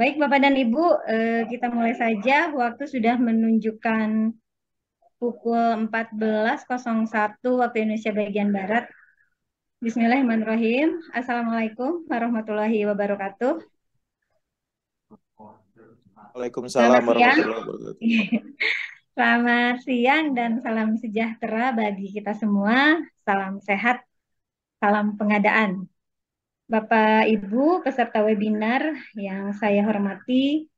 Baik, Bapak dan Ibu, kita mulai saja. Waktu sudah menunjukkan pukul 14.01 waktu Indonesia bagian Barat. Bismillahirrahmanirrahim. Assalamualaikum warahmatullahi wabarakatuh. Waalaikumsalam Selamat siang. warahmatullahi wabarakatuh. Selamat siang dan salam sejahtera bagi kita semua. Salam sehat, salam pengadaan. Bapak Ibu peserta webinar yang saya hormati,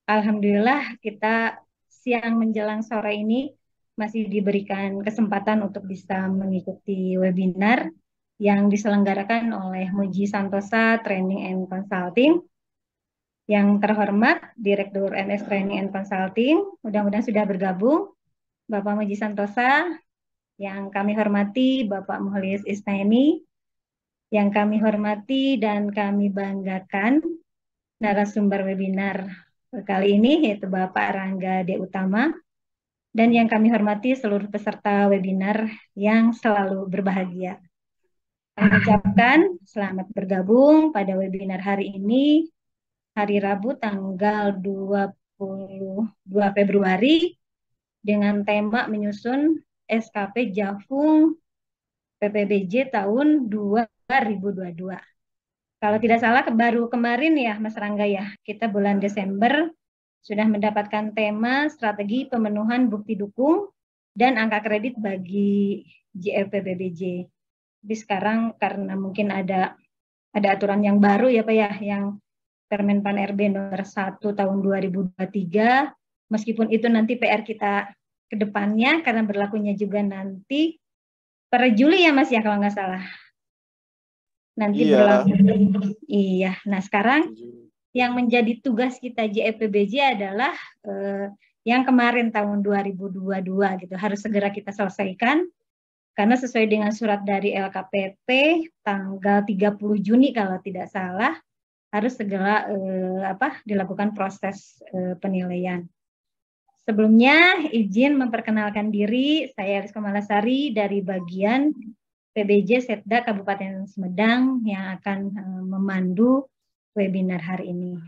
Alhamdulillah kita siang menjelang sore ini masih diberikan kesempatan untuk bisa mengikuti webinar yang diselenggarakan oleh Muji Santosa Training and Consulting. Yang terhormat Direktur MS Training and Consulting, mudah-mudahan sudah bergabung Bapak Muji Santosa. Yang kami hormati Bapak Muhlis Isnaini, yang kami hormati dan kami banggakan narasumber webinar kali ini yaitu Bapak Rangga D. Utama, dan yang kami hormati seluruh peserta webinar yang selalu berbahagia. Kami ucapkan selamat bergabung pada webinar hari ini, hari Rabu tanggal 22 Februari dengan tema menyusun SKP Jafung PPBJ tahun 2022. Kalau tidak salah baru kemarin ya Mas Rangga ya, kita bulan Desember sudah mendapatkan tema strategi pemenuhan bukti dukung dan angka kredit bagi JFPBBJ. Tapi sekarang karena mungkin ada aturan yang baru ya Pak ya, yang Permen Pan RB nomor 1 tahun 2023, meskipun itu nanti PR kita ke depannya karena berlakunya juga nanti per Juli ya Mas ya kalau nggak salah. Nanti Iya. berlaku. Iya. Nah sekarang yang menjadi tugas kita JFPBJ adalah yang kemarin tahun 2022 gitu harus segera kita selesaikan karena sesuai dengan surat dari LKPP tanggal 30 Juni kalau tidak salah harus segera dilakukan proses penilaian. Sebelumnya izin memperkenalkan diri, saya Rizka Malasari dari bagian PBJ Setda Kabupaten Sumedang yang akan memandu webinar hari ini.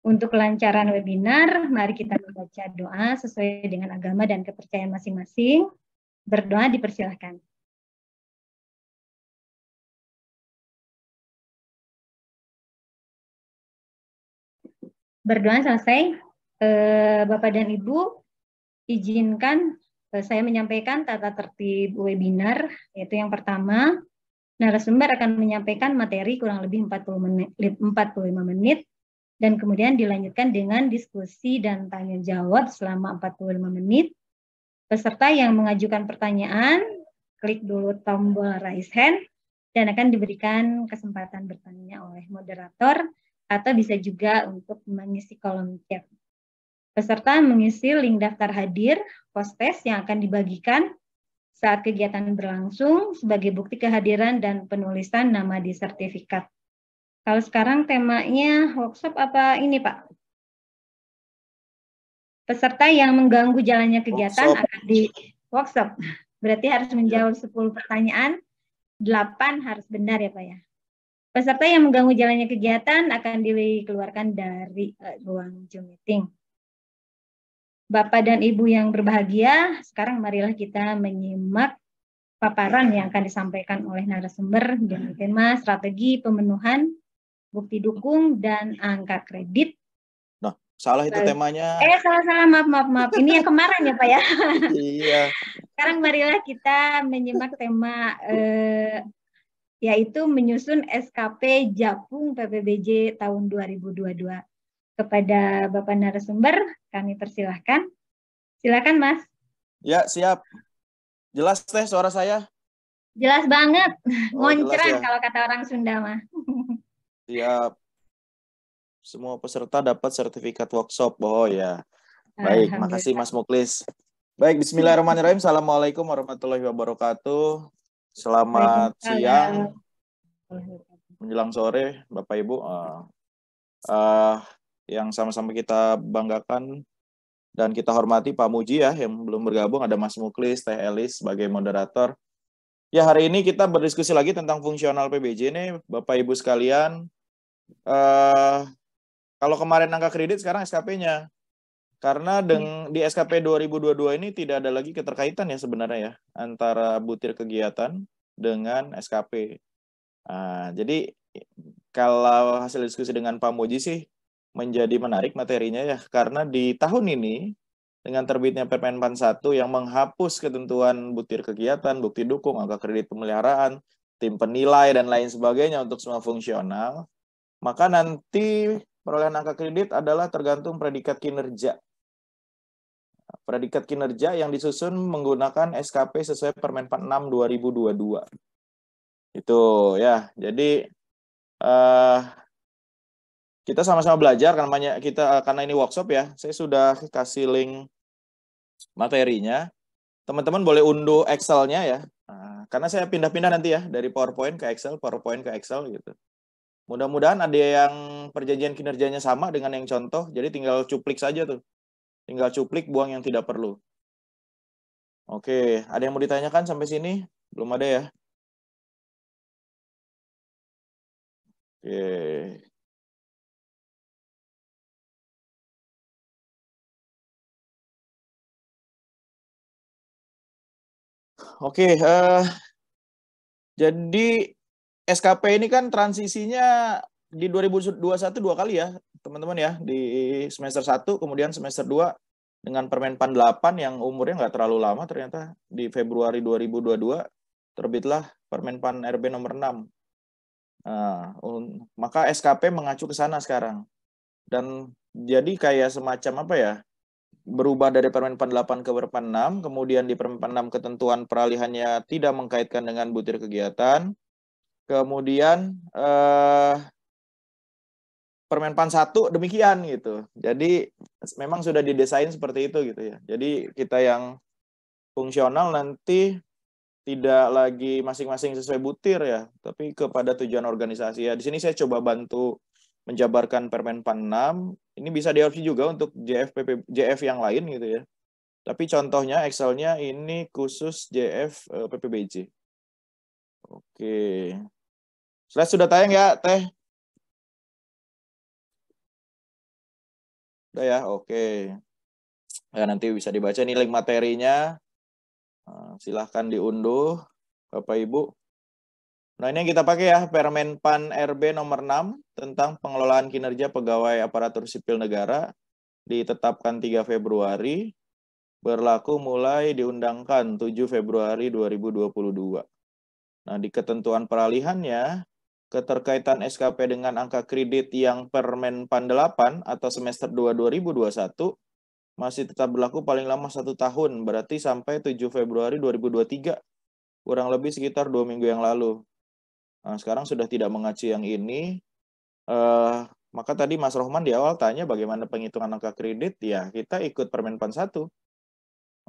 Untuk kelancaran webinar, mari kita membaca doa sesuai dengan agama dan kepercayaan masing-masing. Berdoa dipersilahkan. Berdoa selesai. Bapak dan Ibu, izinkan saya menyampaikan tata tertib webinar, yaitu yang pertama, narasumber akan menyampaikan materi kurang lebih 45 menit, dan kemudian dilanjutkan dengan diskusi dan tanya jawab selama 45 menit. Peserta yang mengajukan pertanyaan, klik dulu tombol raise hand, dan akan diberikan kesempatan bertanya oleh moderator, atau bisa juga untuk mengisi kolom chat. Peserta mengisi link daftar hadir, post-test yang akan dibagikan saat kegiatan berlangsung sebagai bukti kehadiran dan penulisan nama di sertifikat. Kalau sekarang temanya workshop apa ini Pak? Peserta yang mengganggu jalannya kegiatan akan di workshop. Berarti harus menjawab 10 pertanyaan, 8 harus benar ya Pak ya. Peserta yang mengganggu jalannya kegiatan akan dikeluarkan dari ruang Zoom meeting. Bapak dan Ibu yang berbahagia, sekarang marilah kita menyimak paparan yang akan disampaikan oleh narasumber dengan tema strategi pemenuhan bukti dukung dan angka kredit. Nah, salah itu temanya. Salah, maaf. Ini yang kemarin ya Pak ya. Iya. Sekarang marilah kita menyimak tema yaitu menyusun SKP Jafung PPBJ tahun 2022. Kepada Bapak narasumber, kami persilahkan. Silakan Mas. Ya, siap. Jelas teh suara saya? Jelas banget. Ngoncrang ya. kalau kata orang Sunda mah. Siap. Semua peserta dapat sertifikat workshop. Oh ya. Baik, makasih Mas Muklis. Baik, bismillahirrahmanirrahim. Assalamualaikum warahmatullahi wabarakatuh. Selamat siang. Menjelang sore, Bapak Ibu. Yang sama-sama kita banggakan dan kita hormati Pak Muji ya, yang belum bergabung, ada Mas Muklis, Teh Elis sebagai moderator. Ya, hari ini kita berdiskusi lagi tentang fungsional PBJ nih, Bapak Ibu sekalian. Kalau kemarin angka kredit, sekarang SKP-nya. Karena di SKP 2022 ini tidak ada lagi keterkaitan ya sebenarnya ya antara butir kegiatan dengan SKP. Nah, jadi kalau hasil diskusi dengan Pak Muji sih menjadi menarik materinya ya, karena di tahun ini dengan terbitnya Permenpan 1 yang menghapus ketentuan butir kegiatan, bukti dukung, angka kredit pemeliharaan, tim penilai, dan lain sebagainya untuk semua fungsional, maka nanti perolehan angka kredit adalah tergantung predikat kinerja. Predikat kinerja yang disusun menggunakan SKP sesuai Permenpan 6 2022. Itu ya, jadi kita sama-sama belajar karena ini workshop ya. Saya sudah kasih link materinya. Teman-teman boleh unduh Excel-nya ya. Nah, karena saya pindah-pindah nanti ya dari PowerPoint ke Excel gitu. Mudah-mudahan ada yang perjanjian kinerjanya sama dengan yang contoh. Jadi tinggal cuplik saja tuh. Tinggal cuplik, buang yang tidak perlu. Oke, ada yang mau ditanyakan sampai sini? Belum ada ya? Oke. Oke, jadi SKP ini kan transisinya di 2021 dua kali ya, teman-teman ya. Di semester 1, kemudian semester 2 dengan Permenpan 8 yang umurnya nggak terlalu lama ternyata. Di Februari 2022 terbitlah Permenpan RB nomor 6. Nah, maka SKP mengacu ke sana sekarang. Dan jadi kayak semacam apa ya, berubah dari Permenpan 8 ke Permenpan 6, kemudian di Permenpan 6 ketentuan peralihannya tidak mengkaitkan dengan butir kegiatan, kemudian Permenpan 1 demikian gitu. Jadi memang sudah didesain seperti itu gitu ya. Jadi kita yang fungsional nanti tidak lagi masing-masing sesuai butir ya, tapi kepada tujuan organisasi ya. Di sini saya coba bantu menjabarkan Permenpan 6. Ini bisa diadopsi juga untuk JF yang lain gitu ya. Tapi contohnya Excel-nya ini khusus JF PPBJ. Oke. Slide sudah tayang ya, Teh? Udah ya, oke. Ya, nanti bisa dibaca nih link materinya. Silahkan diunduh, Bapak Ibu. Nah, ini yang kita pakai ya, Permenpan RB nomor 6 tentang pengelolaan kinerja pegawai aparatur sipil negara, ditetapkan 3 Februari, berlaku mulai diundangkan 7 Februari 2022. Nah, di ketentuan peralihannya, keterkaitan SKP dengan angka kredit yang Permenpan 8 atau semester 2 2021 masih tetap berlaku paling lama 1 tahun, berarti sampai 7 Februari 2023, kurang lebih sekitar 2 minggu yang lalu. Nah, sekarang sudah tidak mengacu yang ini. Maka tadi Mas Rohman di awal tanya bagaimana penghitungan angka kredit, ya kita ikut Permenpan 1.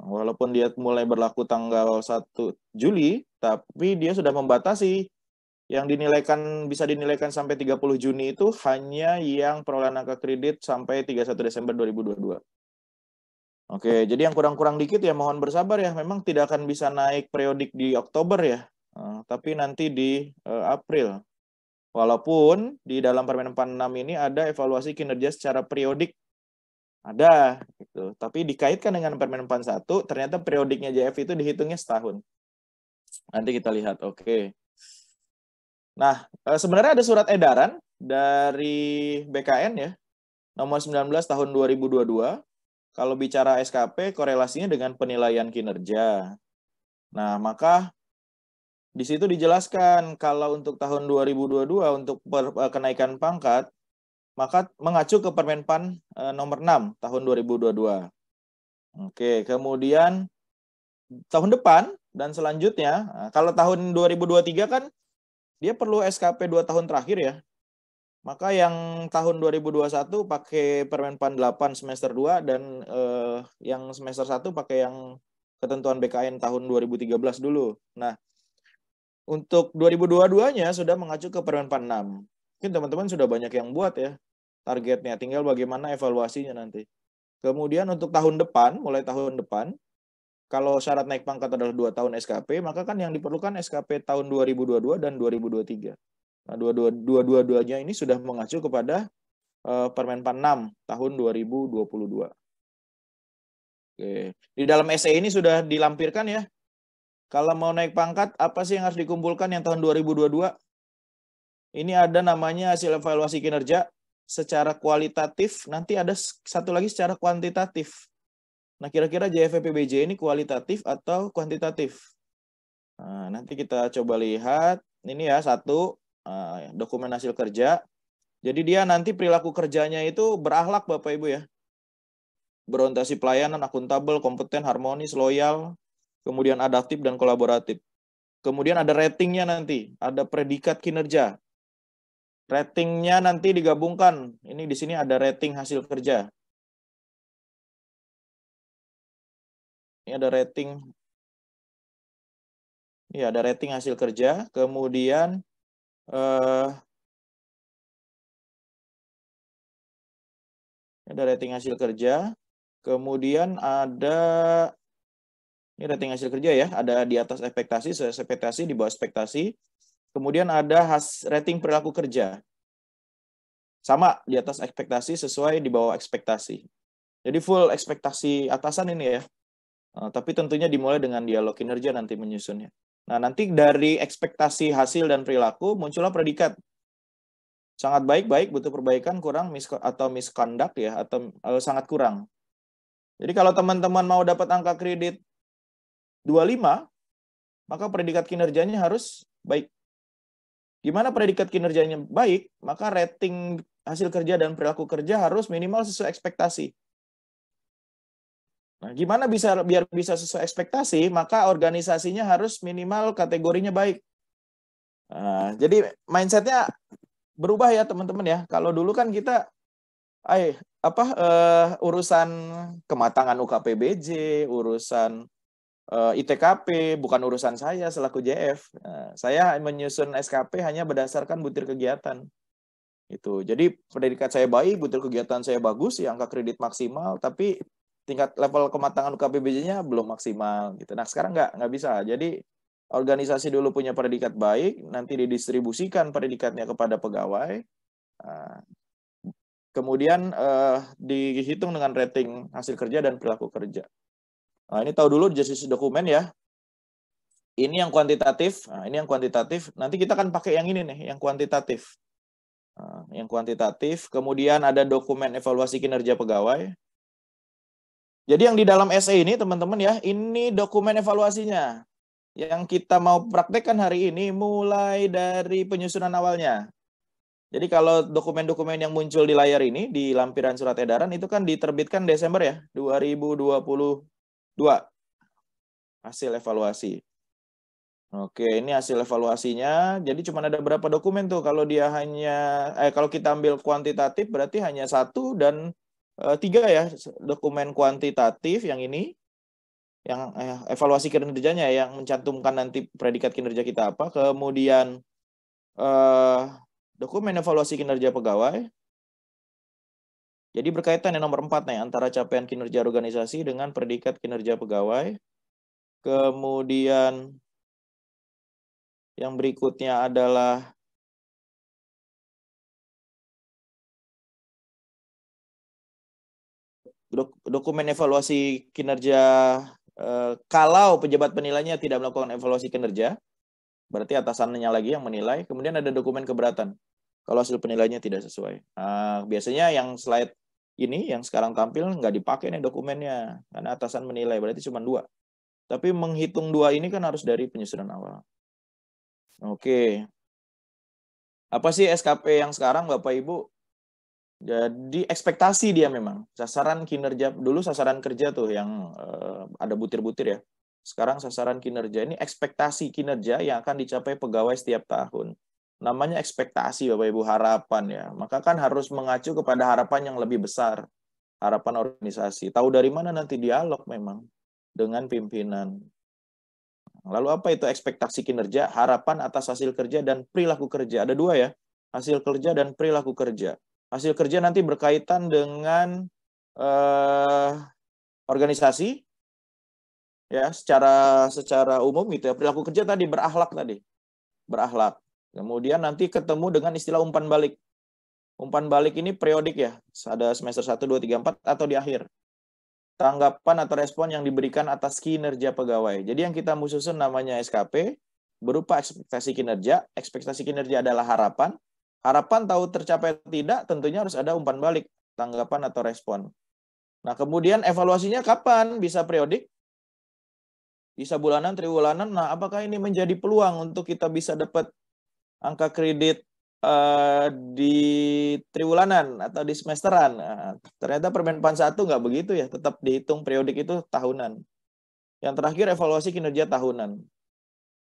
Walaupun dia mulai berlaku tanggal 1 Juli, tapi dia sudah membatasi yang bisa dinilaikan sampai 30 Juni itu hanya yang perolehan angka kredit sampai 31 Desember 2022. Oke, jadi yang kurang-kurang dikit ya mohon bersabar ya. Memang tidak akan bisa naik periodik di Oktober ya, tapi nanti di April. Walaupun di dalam Permenpan 6 ini ada evaluasi kinerja secara periodik. Ada, gitu. Tapi dikaitkan dengan Permenpan 1, ternyata periodiknya JF itu dihitungnya setahun. Nanti kita lihat, oke. Nah, sebenarnya ada surat edaran dari BKN ya, nomor 19 tahun 2022. Kalau bicara SKP, korelasinya dengan penilaian kinerja. Nah, maka di situ dijelaskan kalau untuk tahun 2022 untuk kenaikan pangkat, maka mengacu ke Permenpan nomor 6 tahun 2022. Oke, kemudian tahun depan dan selanjutnya, kalau tahun 2023 kan dia perlu SKP 2 tahun terakhir ya. Maka yang tahun 2021 pakai Permenpan 8 semester 2 dan yang semester 1 pakai yang ketentuan BKN tahun 2013 dulu. Nah, untuk 2022-nya sudah mengacu ke Permenpan 6. Mungkin teman-teman sudah banyak yang buat ya targetnya, tinggal bagaimana evaluasinya nanti. Kemudian untuk tahun depan, mulai tahun depan, kalau syarat naik pangkat adalah 2 tahun SKP, maka kan yang diperlukan SKP tahun 2022 dan 2023. Nah, dua-duanya ini sudah mengacu kepada Permenpan 6 tahun 2022. Oke. Di dalam SE ini sudah dilampirkan ya. Kalau mau naik pangkat, apa sih yang harus dikumpulkan yang tahun 2022? Ini ada namanya hasil evaluasi kinerja secara kualitatif, nanti ada satu lagi secara kuantitatif. Nah, kira-kira JFPBJ ini kualitatif atau kuantitatif? Nah, nanti kita coba lihat. Ini ya, satu, dokumen hasil kerja. Jadi dia nanti perilaku kerjanya itu berakhlak Bapak Ibu ya. Berorientasi pelayanan, akuntabel, kompeten, harmonis, loyal, kemudian adaptif dan kolaboratif. Kemudian ada ratingnya nanti, ada predikat kinerja. Ratingnya nanti digabungkan. Ini di sini ada rating hasil kerja. Ini ada rating. Ini ada rating hasil kerja. Kemudian ada rating hasil kerja. Kemudian ada ini rating hasil kerja ya. Ada di atas ekspektasi, ekspektasi, di bawah ekspektasi. Kemudian ada rating perilaku kerja. Sama di atas ekspektasi, sesuai di bawah ekspektasi. Jadi full ekspektasi atasan ini ya. Tapi tentunya dimulai dengan dialog kinerja nanti menyusunnya. Nah, nanti dari ekspektasi hasil dan perilaku muncullah predikat. Sangat baik, butuh perbaikan, kurang, atau misconduct ya, atau sangat kurang. Jadi kalau teman-teman mau dapat angka kredit 25, maka predikat kinerjanya harus baik. Gimana predikat kinerjanya baik? Maka rating hasil kerja dan perilaku kerja harus minimal sesuai ekspektasi. Nah, gimana biar bisa sesuai ekspektasi? Maka organisasinya harus minimal kategorinya baik. Nah, jadi mindsetnya berubah ya teman-teman ya. Kalau dulu kan kita urusan kematangan UKPBJ, urusan ITKP, bukan urusan saya selaku JF. Saya menyusun SKP hanya berdasarkan butir kegiatan. Itu. Jadi predikat saya baik, butir kegiatan saya bagus, ya angka kredit maksimal, tapi tingkat level kematangan UKPBJ-nya belum maksimal gitu. Nah, sekarang nggak bisa. Jadi organisasi dulu punya predikat baik, nanti didistribusikan predikatnya kepada pegawai. Kemudian dihitung dengan rating hasil kerja dan perilaku kerja. Nah, ini tahu dulu jenis dokumen ya. Ini yang kuantitatif. Nah, ini yang kuantitatif. Nanti kita akan pakai yang ini nih, yang kuantitatif. Nah, yang kuantitatif. Kemudian ada dokumen evaluasi kinerja pegawai. Jadi yang di dalam SE ini teman-teman ya, ini dokumen evaluasinya. Yang kita mau praktekkan hari ini mulai dari penyusunan awalnya. Jadi kalau dokumen-dokumen yang muncul di layar ini, di lampiran surat edaran, itu kan diterbitkan Desember ya, 2022. Hasil evaluasi. Oke, ini hasil evaluasinya. Jadi cuma ada berapa dokumen tuh? Kalau dia kalau kita ambil kuantitatif berarti hanya 1 dan 3 ya. Dokumen kuantitatif yang ini, yang evaluasi kinerjanya yang mencantumkan nanti predikat kinerja kita apa. Kemudian dokumen evaluasi kinerja pegawai. Jadi berkaitan yang nomor 4 nih, antara capaian kinerja organisasi dengan predikat kinerja pegawai. Kemudian yang berikutnya adalah dokumen evaluasi kinerja kalau pejabat penilainya tidak melakukan evaluasi kinerja, berarti atasannya lagi yang menilai. Kemudian ada dokumen keberatan kalau hasil penilaiannya tidak sesuai. Biasanya yang slide ini yang sekarang tampil nggak dipakai nih dokumennya karena atasan menilai, berarti cuma 2. Tapi menghitung 2 ini kan harus dari penyusunan awal. Oke. Apa sih SKP yang sekarang Bapak Ibu? Jadi ekspektasi dia memang. Sasaran kinerja, dulu sasaran kerja tuh yang ada butir-butir ya. Sekarang sasaran kinerja ini ekspektasi kinerja yang akan dicapai pegawai setiap tahun. Namanya ekspektasi Bapak Ibu, harapan ya. Maka kan harus mengacu kepada harapan yang lebih besar. Harapan organisasi. Tahu dari mana nanti dialog memang dengan pimpinan. Lalu apa itu ekspektasi kinerja? Harapan atas hasil kerja dan perilaku kerja. Ada 2 ya. Hasil kerja dan perilaku kerja. Hasil kerja nanti berkaitan dengan organisasi ya secara umum gitu ya. Perilaku kerja tadi berakhlak. Kemudian nanti ketemu dengan istilah umpan balik. Umpan balik ini periodik ya, ada semester 1, 2, 3, 4 atau di akhir. Tanggapan atau respon yang diberikan atas kinerja pegawai. Jadi yang kita mau susun namanya SKP, berupa ekspektasi kinerja. Ekspektasi kinerja adalah harapan. Harapan tahu tercapai atau tidak, tentunya harus ada umpan balik, tanggapan atau respon. Nah, kemudian evaluasinya kapan? Bisa periodik, bisa bulanan, triwulanan. Nah, apakah ini menjadi peluang untuk kita bisa dapat angka kredit di triwulanan atau di semesteran? Nah, ternyata Permenpan 1 nggak begitu ya, tetap dihitung periodik itu tahunan. Yang terakhir evaluasi kinerja tahunan.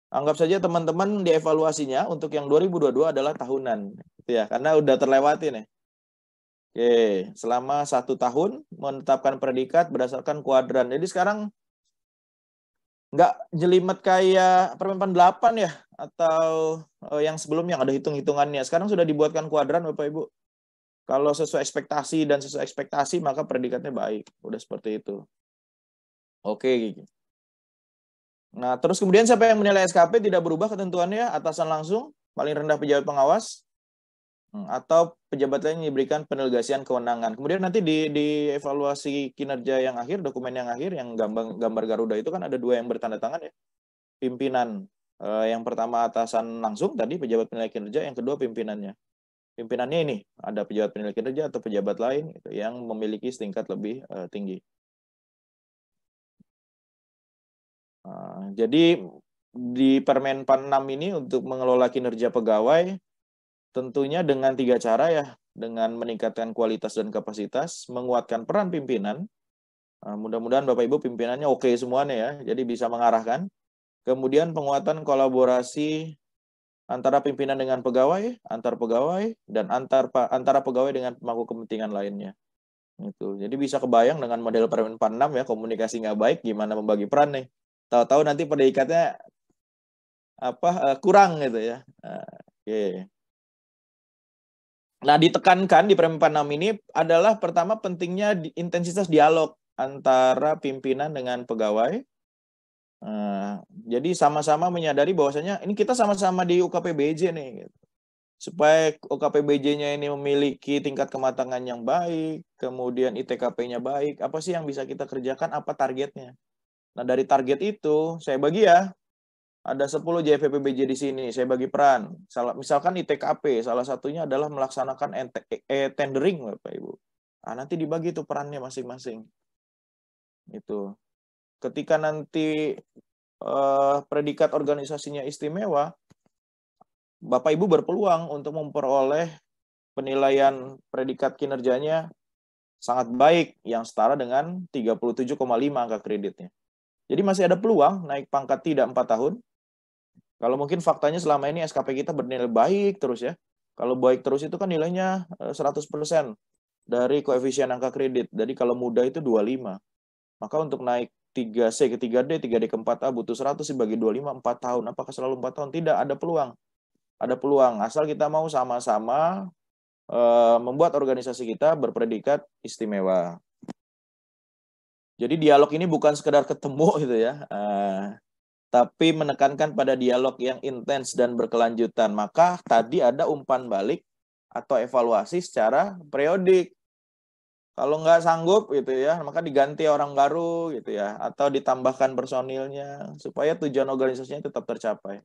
Anggap saja teman-teman di evaluasinya untuk yang 2022 adalah tahunan, gitu ya, karena udah terlewati nih. Oke, selama 1 tahun menetapkan predikat berdasarkan kuadran. Jadi sekarang nggak jelimet kayak Permenpan 8 ya, atau yang sebelumnya ada hitung-hitungannya. Sekarang sudah dibuatkan kuadran, Bapak Ibu. Kalau sesuai ekspektasi dan sesuai ekspektasi, maka predikatnya baik. Udah seperti itu. Oke. Nah, terus kemudian siapa yang menilai SKP tidak berubah ketentuannya? Atasan langsung, paling rendah pejabat pengawas, atau pejabat lain yang diberikan pendelegasian kewenangan. Kemudian nanti di evaluasi kinerja yang akhir, dokumen yang akhir, yang gambar Garuda itu kan ada 2 yang bertanda tangan ya. Pimpinan. Yang pertama atasan langsung tadi, pejabat penilai kinerja, yang kedua pimpinannya. Pimpinannya ini, ada pejabat penilai kinerja atau pejabat lain gitu, yang memiliki setingkat lebih tinggi. Jadi di Permenpan 6 ini untuk mengelola kinerja pegawai, tentunya dengan 3 cara ya, dengan meningkatkan kualitas dan kapasitas, menguatkan peran pimpinan. Mudah-mudahan Bapak Ibu pimpinannya oke semuanya ya, jadi bisa mengarahkan. Kemudian penguatan kolaborasi antara pimpinan dengan pegawai, antar pegawai, dan antara pegawai dengan pemangku kepentingan lainnya. Itu. Jadi bisa kebayang dengan model Permenpan 6 ya, komunikasi nggak baik, gimana membagi peran nih. Tahu-tahu nanti predikatnya kurang gitu ya. Oke. Nah, ditekankan di Permenpan 6 ini adalah pertama pentingnya intensitas dialog antara pimpinan dengan pegawai. Jadi sama-sama menyadari bahwasanya ini kita sama-sama di UKPBJ nih, gitu. Supaya UKPBJ-nya ini memiliki tingkat kematangan yang baik, kemudian ITKP-nya baik, apa sih yang bisa kita kerjakan, apa targetnya. Nah, dari target itu saya bagi ya, ada 10 JFPBJ di sini, saya bagi peran. Misalkan ITKP, salah satunya adalah melaksanakan tendering, Bapak Ibu. Nah, nanti dibagi tuh perannya masing-masing. Itu. Ketika nanti predikat organisasinya istimewa, Bapak Ibu berpeluang untuk memperoleh penilaian predikat kinerjanya sangat baik, yang setara dengan 37,5 angka kreditnya. Jadi masih ada peluang naik pangkat tidak 4 tahun. Kalau mungkin faktanya selama ini SKP kita bernilai baik terus ya. Kalau baik terus itu kan nilainya 100% dari koefisien angka kredit. Jadi kalau muda itu 25. Maka untuk naik 3C ke 3D, 3D ke 4A butuh 100 dibagi 25, 4 tahun. Apakah selalu 4 tahun? Tidak, ada peluang. Ada peluang. Asal kita mau sama-sama membuat organisasi kita berpredikat istimewa. Jadi dialog ini bukan sekedar ketemu gitu ya. Tapi menekankan pada dialog yang intens dan berkelanjutan. Maka tadi ada umpan balik atau evaluasi secara periodik. Kalau nggak sanggup gitu ya, maka diganti orang baru gitu ya, atau ditambahkan personilnya supaya tujuan organisasinya tetap tercapai.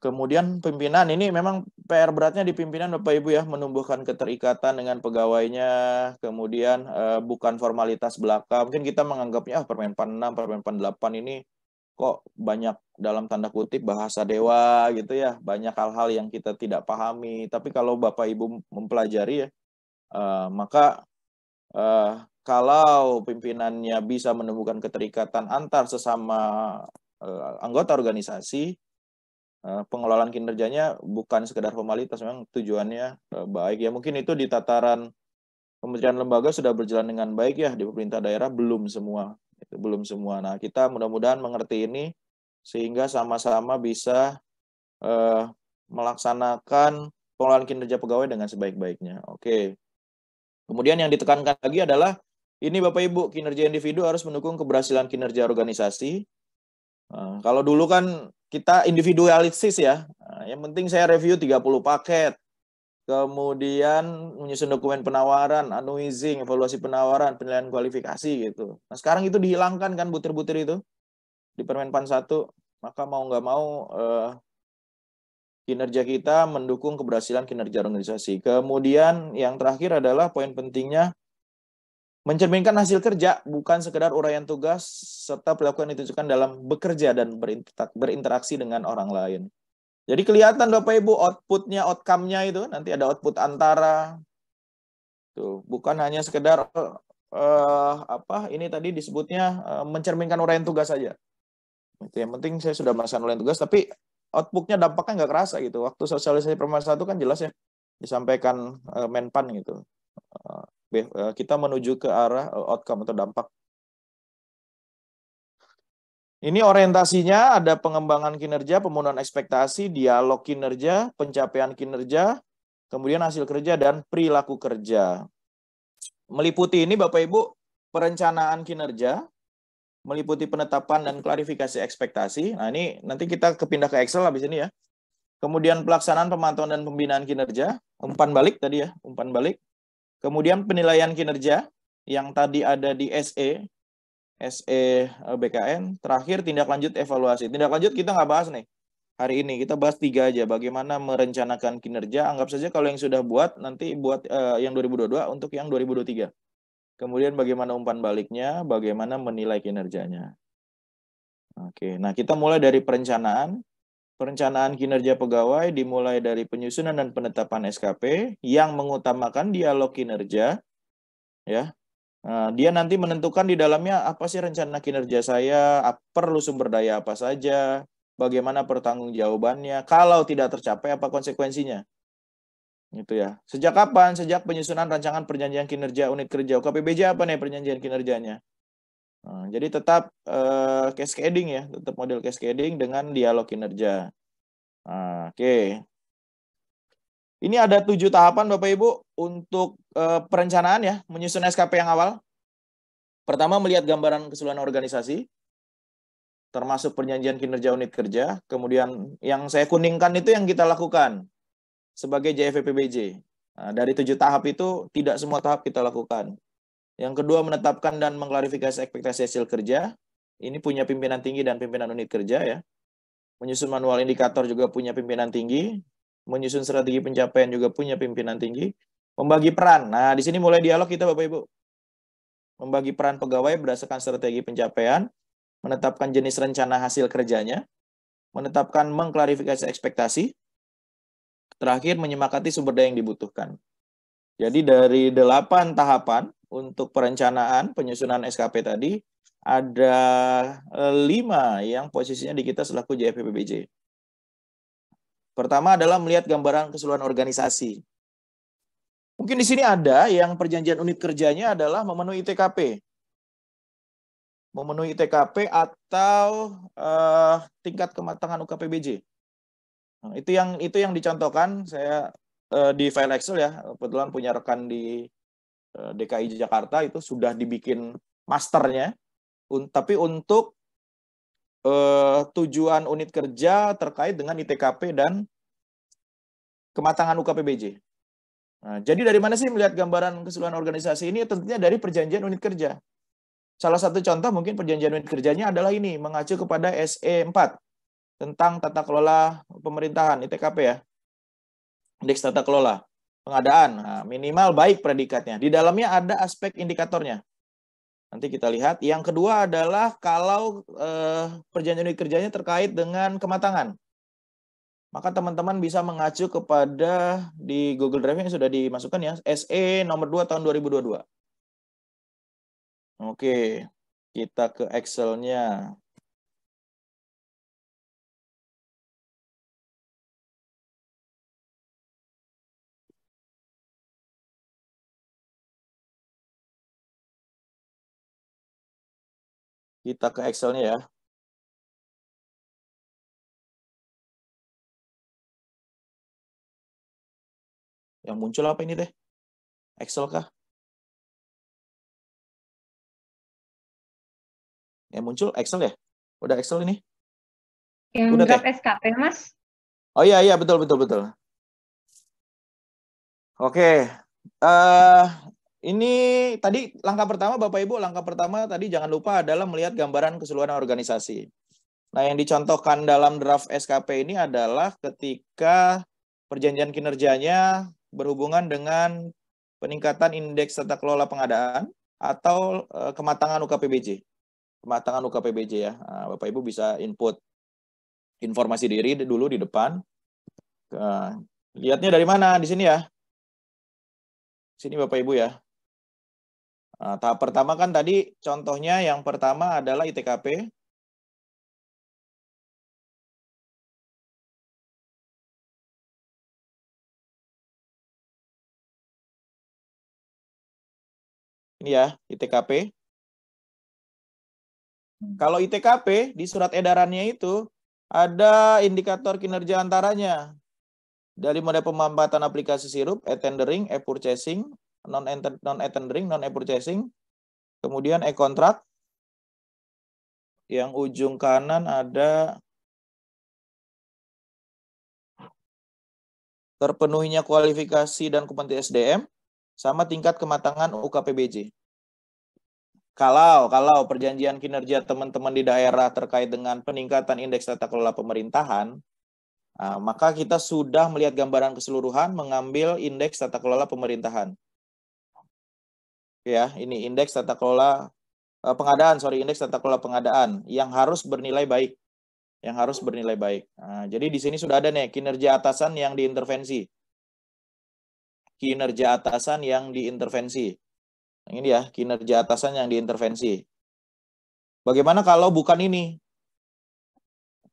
Kemudian pimpinan ini memang PR beratnya di pimpinan Bapak Ibu ya, menumbuhkan keterikatan dengan pegawainya, kemudian bukan formalitas belaka. Mungkin kita menganggapnya Permenpan 6, Permenpan 8 ini kok banyak dalam tanda kutip bahasa dewa gitu ya, banyak hal-hal yang kita tidak pahami. Tapi kalau Bapak Ibu mempelajari ya, maka kalau pimpinannya bisa menumbuhkan keterikatan antar sesama anggota organisasi, pengelolaan kinerjanya bukan sekedar formalitas, memang tujuannya baik ya. Mungkin itu di tataran kementerian lembaga sudah berjalan dengan baik ya, di pemerintah daerah belum semua. Itu belum semua. Nah, kita mudah-mudahan mengerti ini sehingga sama-sama bisa melaksanakan pengelolaan kinerja pegawai dengan sebaik-baiknya. Oke. Kemudian yang ditekankan lagi adalah ini Bapak Ibu, kinerja individu harus mendukung keberhasilan kinerja organisasi. Kalau dulu kan kita individualistis ya. Yang penting saya review 30 paket. kemudian menyusun dokumen penawaran, annuizing, evaluasi penawaran, penilaian kualifikasi gitu. Nah, sekarang itu dihilangkan kan butir-butir itu di Permenpan 1. Maka mau nggak mau kinerja kita mendukung keberhasilan kinerja organisasi. Kemudian yang terakhir adalah poin pentingnya mencerminkan hasil kerja, bukan sekedar uraian tugas, serta perilaku yang ditunjukkan dalam bekerja dan berinteraksi dengan orang lain. Jadi kelihatan Bapak Ibu outputnya, outcome-nya itu, nanti ada output antara, tuh, bukan hanya sekedar ini tadi disebutnya mencerminkan uraian tugas saja. Itu yang penting saya sudah melaksanakan uraian tugas, tapi outputnya dampaknya nggak kerasa gitu. Waktu sosialisasi Permen 1 kan jelas ya, disampaikan Menpan gitu. Kita menuju ke arah outcome atau dampak. Ini orientasinya ada pengembangan kinerja, pemenuhan ekspektasi, dialog kinerja, pencapaian kinerja, kemudian hasil kerja, dan perilaku kerja. Meliputi ini Bapak Ibu, perencanaan kinerja, meliputi penetapan dan klarifikasi ekspektasi. Nah ini nanti kita kepindah ke Excel habis ini ya. Kemudian pelaksanaan pemantauan dan pembinaan kinerja, umpan balik tadi ya, umpan balik. Kemudian penilaian kinerja, yang tadi ada di SE BKN. Terakhir tindak lanjut evaluasi. Tindak lanjut kita nggak bahas nih hari ini, kita bahas 3 aja. Bagaimana merencanakan kinerja, anggap saja kalau yang sudah buat, nanti buat yang 2022 untuk yang 2023. Kemudian bagaimana umpan baliknya, bagaimana menilai kinerjanya. Oke, nah kita mulai dari perencanaan. Perencanaan kinerja pegawai dimulai dari penyusunan dan penetapan SKP yang mengutamakan dialog kinerja, ya. Dia nanti menentukan di dalamnya apa sih rencana kinerja saya, perlu sumber daya apa saja, bagaimana pertanggungjawabannya, kalau tidak tercapai apa konsekuensinya. Gitu ya. Sejak kapan? Sejak penyusunan rancangan perjanjian kinerja unit kerja. UKPBJ apa nih perjanjian kinerjanya? Jadi tetap cascading ya, tetap model cascading dengan dialog kinerja. Oke. Ini ada 7 tahapan Bapak Ibu untuk perencanaan ya, menyusun SKP yang awal. Pertama, melihat gambaran keseluruhan organisasi, termasuk perjanjian kinerja unit kerja. Kemudian yang saya kuningkan itu yang kita lakukan sebagai JFPBJ. Dari 7 tahap itu, tidak semua tahap kita lakukan. Yang kedua, menetapkan dan mengklarifikasi ekspektasi hasil kerja. Ini punya pimpinan tinggi dan pimpinan unit kerja ya. Menyusun manual indikator juga punya pimpinan tinggi. Menyusun strategi pencapaian juga punya pimpinan tinggi. Membagi peran. Nah, di sini mulai dialog kita Bapak Ibu. Membagi peran pegawai berdasarkan strategi pencapaian, menetapkan jenis rencana hasil kerjanya, menetapkan mengklarifikasi ekspektasi, terakhir menyepakati sumber daya yang dibutuhkan. Jadi dari 8 tahapan untuk perencanaan penyusunan SKP tadi, ada 5 yang posisinya di kita selaku JFPBJ. Pertama adalah melihat gambaran keseluruhan organisasi. Mungkin di sini ada yang perjanjian unit kerjanya adalah memenuhi TKP. Memenuhi TKP atau tingkat kematangan UKPBJ. Nah, itu yang dicontohkan saya di file Excel ya. Kebetulan punya rekan di DKI Jakarta itu sudah dibikin masternya. Tapi untuk tujuan unit kerja terkait dengan ITKP dan kematangan UKPBJ. Nah, jadi dari mana sih melihat gambaran keseluruhan organisasi ini? Tentunya dari perjanjian unit kerja. Salah satu contoh mungkin perjanjian unit kerjanya adalah ini, mengacu kepada SE4 tentang tata kelola pemerintahan, ITKP ya. Indeks tata kelola pengadaan. Nah, minimal baik predikatnya. Di dalamnya ada aspek indikatornya. Nanti kita lihat. Yang kedua adalah kalau perjanjian unit kerjanya terkait dengan kematangan. Maka teman-teman bisa mengacu kepada di Google Drive yang sudah dimasukkan ya, SE nomor 2 tahun 2022. Oke, kita ke Excel-nya. Kita ke Excel-nya ya. Yang muncul apa ini teh? Excel kah? Yang muncul Excel ya? Udah Excel ini? Yang Udah teh? draft SKP, Mas. Oh iya betul. Oke. Ini tadi langkah pertama Bapak Ibu, langkah pertama tadi jangan lupa adalah melihat gambaran keseluruhan organisasi. Nah, yang dicontohkan dalam draft SKP ini adalah ketika perjanjian kinerjanya berhubungan dengan peningkatan indeks tata kelola pengadaan atau kematangan UKPBJ. Kematangan UKPBJ ya. Nah, Bapak Ibu bisa input informasi diri dulu di depan. Lihatnya dari mana? Di sini ya. Sini Bapak Ibu ya. Nah, tahap pertama kan tadi contohnya yang pertama adalah ITKP. Ini ya, ITKP. Kalau ITKP di surat edarannya itu ada indikator kinerja antaranya. Dari model pemampatan aplikasi sirup, e-tendering, e-purchasing, non-e-tendering, non-e-purchasing, kemudian e-contract. Yang ujung kanan ada terpenuhinya kualifikasi dan kompetensi SDM, sama tingkat kematangan UKPBJ. Kalau perjanjian kinerja teman-teman di daerah terkait dengan peningkatan indeks tata kelola pemerintahan, maka kita sudah melihat gambaran keseluruhan mengambil indeks tata kelola pemerintahan. Ya, ini indeks tata kelola pengadaan, indeks tata kelola pengadaan yang harus bernilai baik. Yang harus bernilai baik. Nah, jadi di sini sudah ada nih kinerja atasan yang diintervensi. Kinerja atasan yang diintervensi. Ini ya, kinerja atasan yang diintervensi. Bagaimana kalau bukan ini?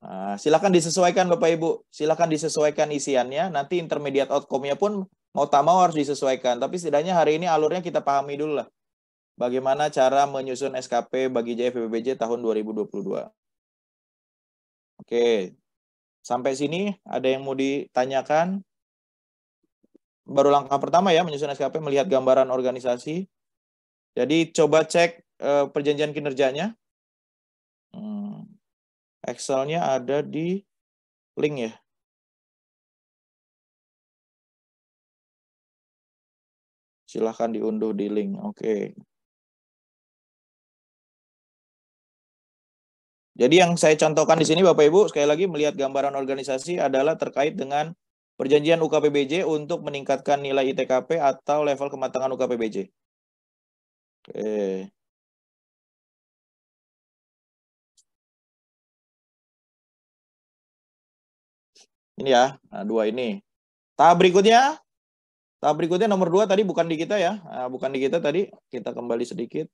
Nah, silakan disesuaikan Bapak Ibu. Silakan disesuaikan isiannya. Nanti intermediate outcome-nya pun mau tak mau harus disesuaikan. Tapi setidaknya hari ini alurnya kita pahami dulu lah. Bagaimana cara menyusun SKP bagi JFBBJ tahun 2022. Oke. Sampai sini ada yang mau ditanyakan? Baru langkah pertama ya, menyusun SKP, melihat gambaran organisasi. Jadi coba cek perjanjian kinerjanya. Excel-nya ada di link ya. Silahkan diunduh di link. Oke. Jadi yang saya contohkan di sini Bapak Ibu, sekali lagi melihat gambaran organisasi adalah terkait dengan perjanjian UKPBJ untuk meningkatkan nilai ITKP atau level kematangan UKPBJ. Oke. Ini ya, nah, dua ini. Tahap berikutnya nomor 2 tadi bukan di kita ya. Nah, bukan di kita tadi, kita kembali sedikit.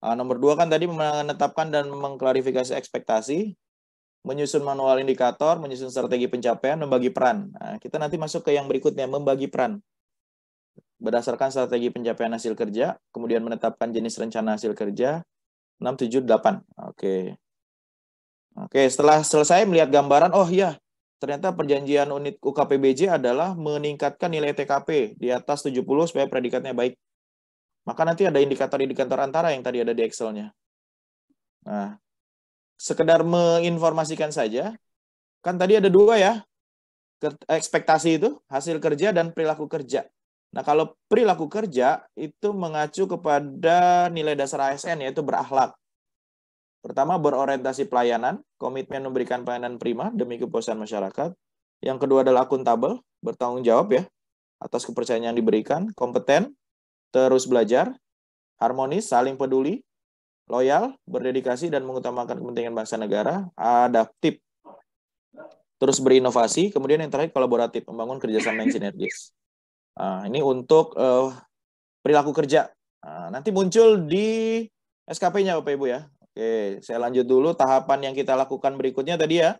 Nomor 2 kan tadi menetapkan dan mengklarifikasi ekspektasi, menyusun manual indikator, menyusun strategi pencapaian, membagi peran. Nah, kita nanti masuk ke yang berikutnya, membagi peran. Berdasarkan strategi pencapaian hasil kerja, kemudian menetapkan jenis rencana hasil kerja, 6, 7, 8. Oke. Oke, setelah selesai melihat gambaran, oh iya, ternyata perjanjian unit UKPBJ adalah meningkatkan nilai TKP di atas 70 supaya predikatnya baik. Maka nanti ada indikator-indikator antara yang tadi ada di Excel-nya. Nah, sekedar menginformasikan saja, kan tadi ada 2 ya, ekspektasi itu, hasil kerja dan perilaku kerja. Nah, kalau perilaku kerja itu mengacu kepada nilai dasar ASN, yaitu berakhlak. Pertama, berorientasi pelayanan, komitmen memberikan pelayanan prima demi kepuasan masyarakat. Yang kedua adalah akuntabel, bertanggung jawab ya, atas kepercayaan yang diberikan, kompeten, terus belajar, harmonis, saling peduli, loyal, berdedikasi, dan mengutamakan kepentingan bangsa negara, adaptif, terus berinovasi, kemudian yang terakhir kolaboratif, membangun kerjasama yang sinergis. Nah, ini untuk perilaku kerja. Nah, nanti muncul di SKP-nya Bapak Ibu ya. Oke, saya lanjut dulu tahapan yang kita lakukan berikutnya tadi ya.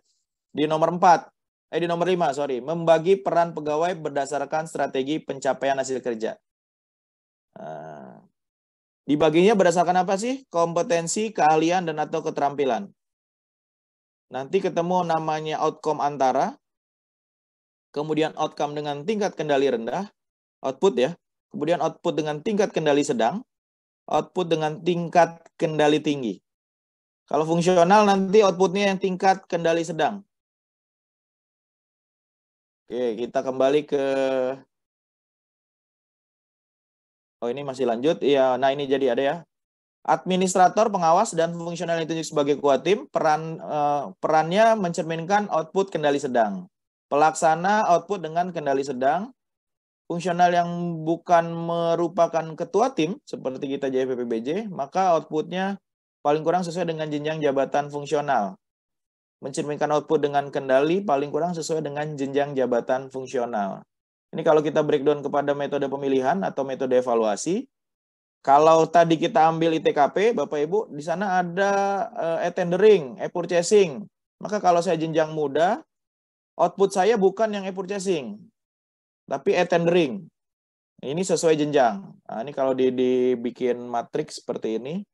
Di nomor 4, di nomor 5, membagi peran pegawai berdasarkan strategi pencapaian hasil kerja. Nah, dibaginya berdasarkan apa sih? Kompetensi, keahlian, dan atau keterampilan. Nanti ketemu namanya outcome antara, kemudian outcome dengan tingkat kendali rendah, output ya, kemudian output dengan tingkat kendali sedang, output dengan tingkat kendali tinggi. Kalau fungsional nanti outputnya yang tingkat kendali sedang. Oke, kita kembali ke ini masih lanjut. Iya, nah ini jadi ada ya. Administrator, pengawas, dan fungsional yang ditunjuk sebagai ketua tim, perannya mencerminkan output kendali sedang. Pelaksana output dengan kendali sedang. Fungsional yang bukan merupakan ketua tim, seperti kita JFPPBJ, maka outputnya paling kurang sesuai dengan jenjang jabatan fungsional. Mencerminkan output dengan kendali paling kurang sesuai dengan jenjang jabatan fungsional. Ini kalau kita breakdown kepada metode pemilihan atau metode evaluasi, kalau tadi kita ambil ITKP, Bapak Ibu, di sana ada e-tendering, e-purchasing. Maka kalau saya jenjang muda, output saya bukan yang e-purchasing, tapi e-tendering. Ini sesuai jenjang. Nah, ini kalau dibikin matriks seperti ini.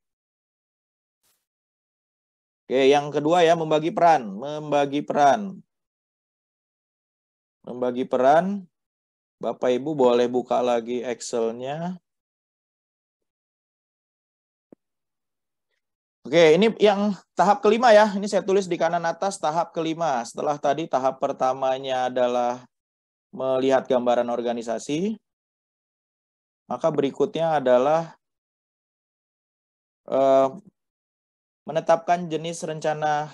Oke, yang kedua ya, membagi peran. Membagi peran. Membagi peran. Bapak Ibu boleh buka lagi Excel-nya. Oke, ini yang tahap kelima ya. Ini saya tulis di kanan atas tahap kelima. Setelah tadi tahap pertamanya adalah melihat gambaran organisasi. Maka berikutnya adalah menetapkan jenis rencana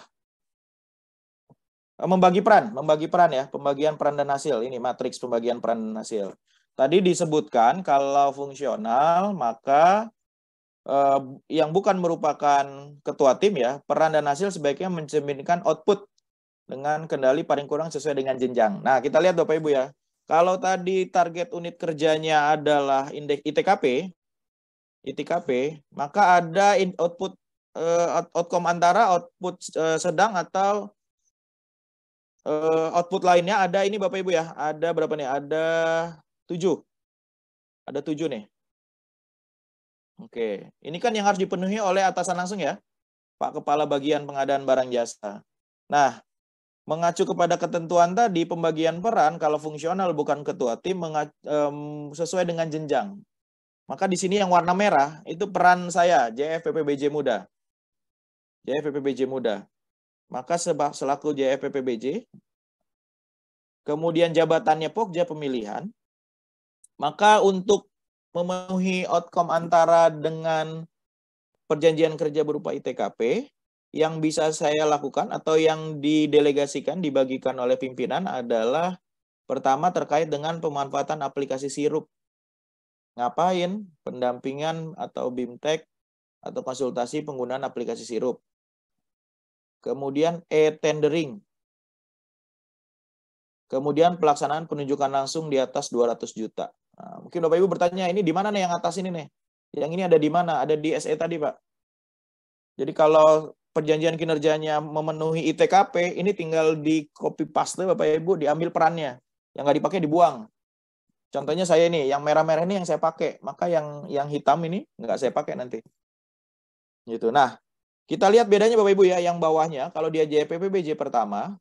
membagi peran ya, pembagian peran dan hasil. Ini matriks pembagian peran dan hasil. Tadi disebutkan kalau fungsional maka yang bukan merupakan ketua tim ya, peran dan hasil sebaiknya mencerminkan output dengan kendali paling kurang sesuai dengan jenjang. Nah, kita lihat Bapak Ibu ya. Kalau tadi target unit kerjanya adalah indeks ITKP, maka ada output outcome antara output sedang atau output lainnya ada ini Bapak Ibu ya. Ada berapa nih? Ada 7. Ada 7 nih. Oke. Ini kan yang harus dipenuhi oleh atasan langsung ya. Pak Kepala Bagian Pengadaan Barang Jasa. Nah, mengacu kepada ketentuan tadi pembagian peran kalau fungsional bukan ketua tim sesuai dengan jenjang. Maka di sini yang warna merah itu peran saya JFPPBJ Muda. JFPPBJ Muda. Maka selaku JFPPBJ, kemudian jabatannya Pokja pemilihan, maka untuk memenuhi outcome antara dengan perjanjian kerja berupa ITKP, yang bisa saya lakukan atau yang didelegasikan, dibagikan oleh pimpinan adalah pertama terkait dengan pemanfaatan aplikasi sirup. Ngapain? Pendampingan atau BIMTEK atau konsultasi penggunaan aplikasi sirup. Kemudian e-tendering. Kemudian pelaksanaan penunjukan langsung di atas 200 juta. Nah, mungkin Bapak Ibu bertanya, ini di mana nih yang atas ini nih? Yang ini ada di mana? Ada di SE tadi, Pak. Jadi kalau perjanjian kinerjanya memenuhi ITKP, ini tinggal di copy paste Bapak Ibu, diambil perannya. Yang nggak dipakai dibuang. Contohnya saya ini, yang merah-merah ini yang saya pakai. Maka yang hitam ini nggak saya pakai nanti. Gitu. Nah, kita lihat bedanya Bapak Ibu ya, yang bawahnya, kalau dia JPPBJ pertama,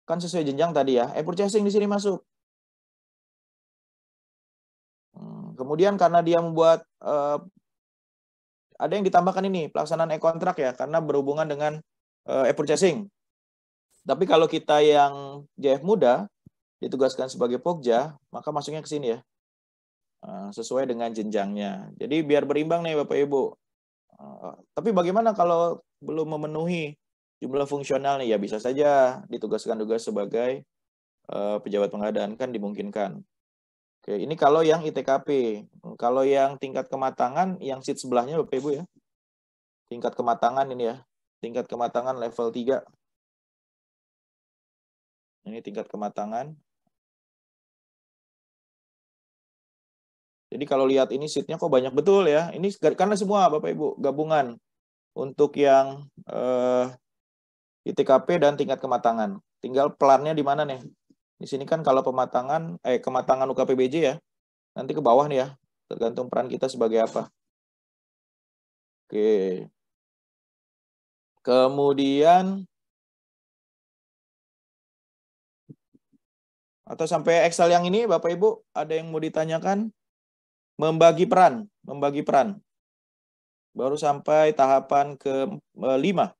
kan sesuai jenjang tadi ya, e-purchasing di sini masuk. Kemudian karena dia membuat ada yang ditambahkan ini pelaksanaan e-kontrak ya karena berhubungan dengan e-purchasing. Tapi kalau kita yang JF Muda ditugaskan sebagai Pokja, maka masuknya ke sini ya. Sesuai dengan jenjangnya. Jadi biar berimbang nih Bapak Ibu. Tapi bagaimana kalau belum memenuhi jumlah fungsional nih? Ya bisa saja ditugaskan juga sebagai pejabat pengadaan, kan dimungkinkan. Oke, ini kalau yang ITKP. Kalau yang tingkat kematangan, yang sheet sebelahnya Bapak Ibu ya. Tingkat kematangan ini ya. Tingkat kematangan level 3. Ini tingkat kematangan. Jadi kalau lihat ini sheet-nya kok banyak betul ya. Ini karena semua Bapak Ibu gabungan untuk yang ITKP dan tingkat kematangan. Tinggal pelannya di mana nih? Di sini kan kalau kematangan UKPBJ ya. Nanti ke bawah nih ya. Tergantung peran kita sebagai apa. Oke. Kemudian atau sampai Excel yang ini Bapak Ibu ada yang mau ditanyakan? Membagi peran. Baru sampai tahapan ke-5.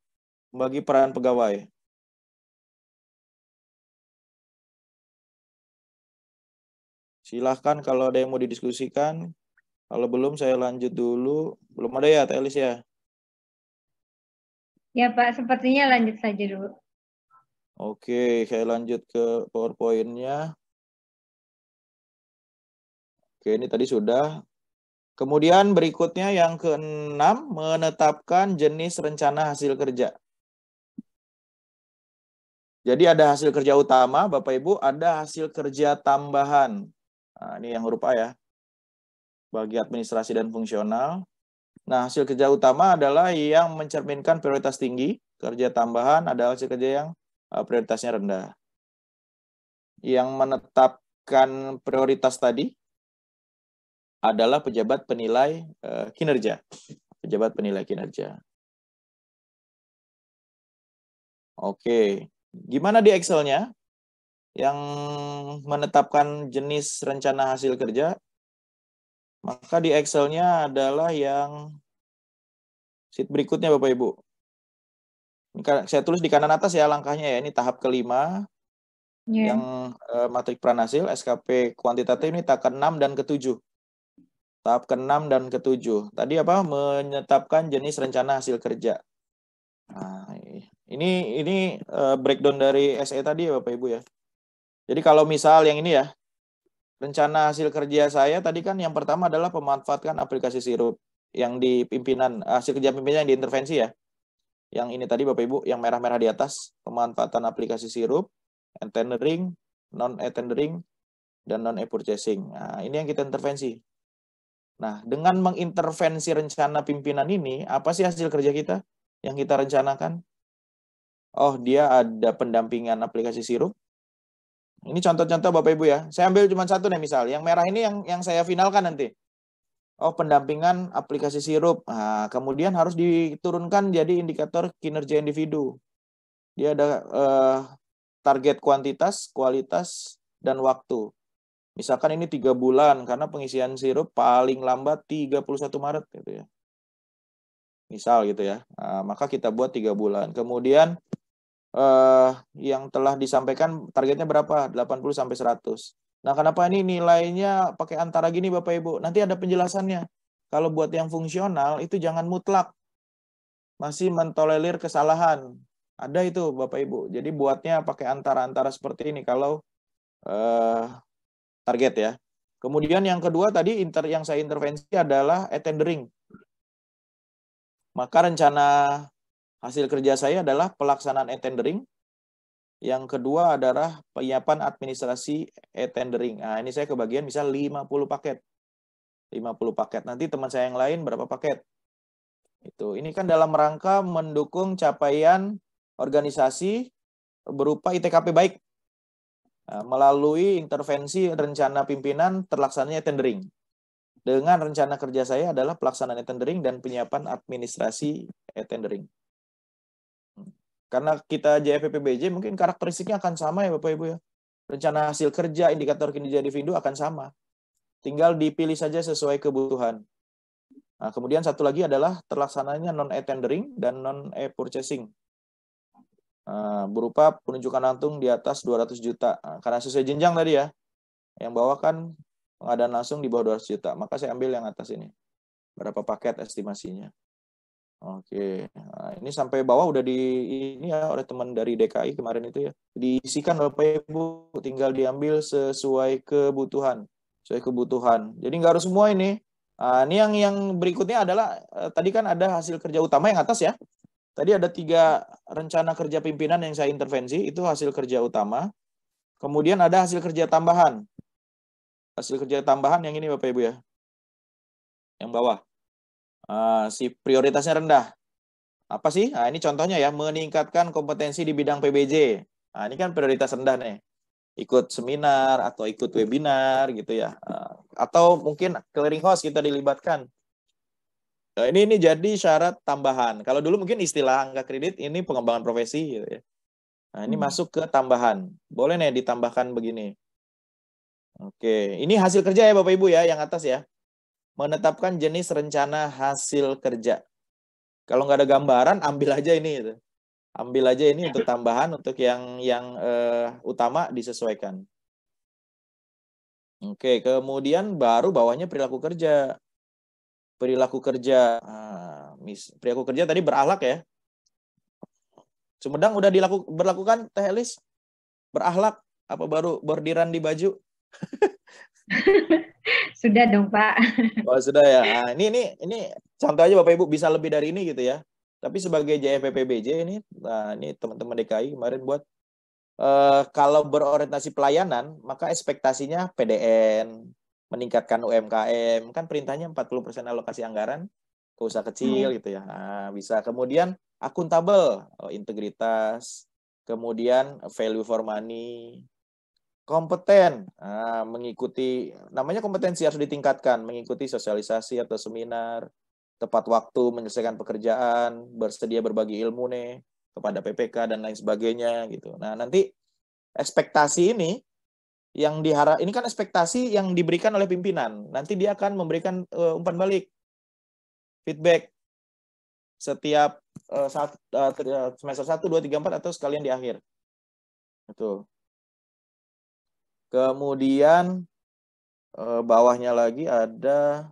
Membagi peran pegawai. Silahkan kalau ada yang mau didiskusikan. Kalau belum saya lanjut dulu. Belum ada ya, Teh Elis ya? Ya Pak, sepertinya lanjut saja dulu. Oke, saya lanjut ke PowerPoint-nya. Oke, ini tadi sudah. Kemudian berikutnya yang keenam, menetapkan jenis rencana hasil kerja. Jadi ada hasil kerja utama, Bapak Ibu, ada hasil kerja tambahan. Nah, ini yang huruf A ya, bagi administrasi dan fungsional. Nah, hasil kerja utama adalah yang mencerminkan prioritas tinggi, kerja tambahan adalah hasil kerja yang prioritasnya rendah. Yang menetapkan prioritas tadi adalah pejabat penilai kinerja. Pejabat penilai kinerja. Oke, gimana di Excel-nya? Yang menetapkan jenis rencana hasil kerja, maka di Excel-nya adalah yang sheet berikutnya Bapak Ibu. Saya tulis di kanan atas ya langkahnya ya. Ini tahap kelima Ya. yang matrik pranasil SKP kuantitatif ini tahap ke-6 dan ke-7. Tahap ke-6 dan ke-7. Tadi apa? Menetapkan jenis rencana hasil kerja. Nah, ini breakdown dari SE tadi ya Bapak Ibu ya. Jadi kalau misal yang ini ya, rencana hasil kerja saya tadi kan yang pertama adalah pemanfaatkan aplikasi sirup yang di pimpinan, hasil kerja pimpinan yang diintervensi ya. Yang ini tadi Bapak Ibu, yang merah-merah di atas, pemanfaatan aplikasi sirup, tendering, non-tendering, dan non-purchasing. Nah, ini yang kita intervensi. Nah, dengan mengintervensi rencana pimpinan ini, apa sih hasil kerja kita yang kita rencanakan? Oh, dia ada pendampingan aplikasi sirup. Ini contoh-contoh Bapak Ibu ya. Saya ambil cuma satu nih misal. Yang merah ini yang saya finalkan nanti. Oh, pendampingan aplikasi sirup. Nah, kemudian harus diturunkan jadi indikator kinerja individu. Dia ada target kuantitas, kualitas, dan waktu. Misalkan ini 3 bulan, karena pengisian sirup paling lambat 31 Maret. Gitu ya. Misal gitu ya. Nah, maka kita buat 3 bulan. Kemudian yang telah disampaikan targetnya berapa? 80 sampai 100. Nah, kenapa ini nilainya pakai antara gini Bapak Ibu? Nanti ada penjelasannya. Kalau buat yang fungsional itu jangan mutlak. Masih mentolerir kesalahan. Ada itu Bapak Ibu. Jadi buatnya pakai antara-antara seperti ini kalau target ya. Kemudian yang kedua tadi yang saya intervensi adalah tendering. Maka rencana hasil kerja saya adalah pelaksanaan tendering. Yang kedua adalah penyiapan administrasi e-tendering. Nah, ini saya kebagian misal 50 paket. 50 paket. Nanti teman saya yang lain berapa paket? Itu. Ini kan dalam rangka mendukung capaian organisasi berupa ITKP baik. Nah, melalui intervensi rencana pimpinan terlaksananya tendering. Dengan rencana kerja saya adalah pelaksanaan e-tendering dan penyiapan administrasi e-tendering. Karena kita JFPPBJ mungkin karakteristiknya akan sama ya Bapak Ibu ya. Rencana hasil kerja, indikator kinerja individu akan sama. Tinggal dipilih saja sesuai kebutuhan. Nah, kemudian satu lagi adalah terlaksananya non-e-tendering dan non-e-purchasing. Berupa penunjukan langsung di atas 200 juta. Nah, karena sesuai jenjang tadi ya. Yang bawah kan pengadaan langsung di bawah 200 juta. Maka saya ambil yang atas ini. Berapa paket estimasinya. Oke, nah, ini sampai bawah udah ini ya oleh teman dari DKI kemarin itu ya. Diisikan Bapak Ibu, tinggal diambil sesuai kebutuhan. Sesuai kebutuhan. Jadi nggak harus semua ini. Nah, ini yang berikutnya adalah tadi kan ada hasil kerja utama yang atas ya. Tadi ada 3 rencana kerja pimpinan yang saya intervensi, itu hasil kerja utama. Kemudian ada hasil kerja tambahan. Hasil kerja tambahan yang ini Bapak Ibu ya. Yang bawah. Si prioritasnya rendah. Apa sih? Nah, ini contohnya ya, meningkatkan kompetensi di bidang PBJ. Nah, ini kan prioritas rendah nih. Ikut seminar atau ikut webinar gitu ya. Atau mungkin clearing house kita dilibatkan. Nah, ini jadi syarat tambahan. Kalau dulu mungkin istilah angka kredit ini pengembangan profesi gitu ya. Nah, ini masuk ke tambahan. Boleh nih ditambahkan begini. Oke, ini hasil kerja ya Bapak Ibu ya, yang atas ya. Menetapkan jenis rencana hasil kerja. Kalau nggak ada gambaran, ambil aja ini. Gitu. Ambil aja ini untuk tambahan, untuk yang utama disesuaikan. Oke, kemudian baru bawahnya perilaku kerja. Perilaku kerja. Perilaku kerja tadi berakhlak ya. Sumedang udah berlakukan Teh Elis? Berakhlak apa baru bordiran di baju? Sudah dong, Pak. Oh, sudah ya. Ini contoh aja Bapak Ibu, bisa lebih dari ini gitu ya. Tapi sebagai JFPPBJ ini, nah ini teman-teman DKI kemarin buat kalau berorientasi pelayanan, maka ekspektasinya PDN, meningkatkan UMKM, kan perintahnya 40% alokasi anggaran ke usaha kecil gitu ya. Nah, bisa kemudian akuntabel, integritas, kemudian value for money, kompeten, mengikuti, namanya kompetensi harus ditingkatkan, mengikuti sosialisasi atau seminar, tepat waktu menyelesaikan pekerjaan, bersedia berbagi ilmu nih kepada PPK dan lain sebagainya gitu. Nah, nanti ekspektasi ini yang ini kan ekspektasi yang diberikan oleh pimpinan. Nanti dia akan memberikan umpan balik, feedback setiap semester 1, 2, 3, 4 atau sekalian di akhir. Betul. Kemudian bawahnya lagi ada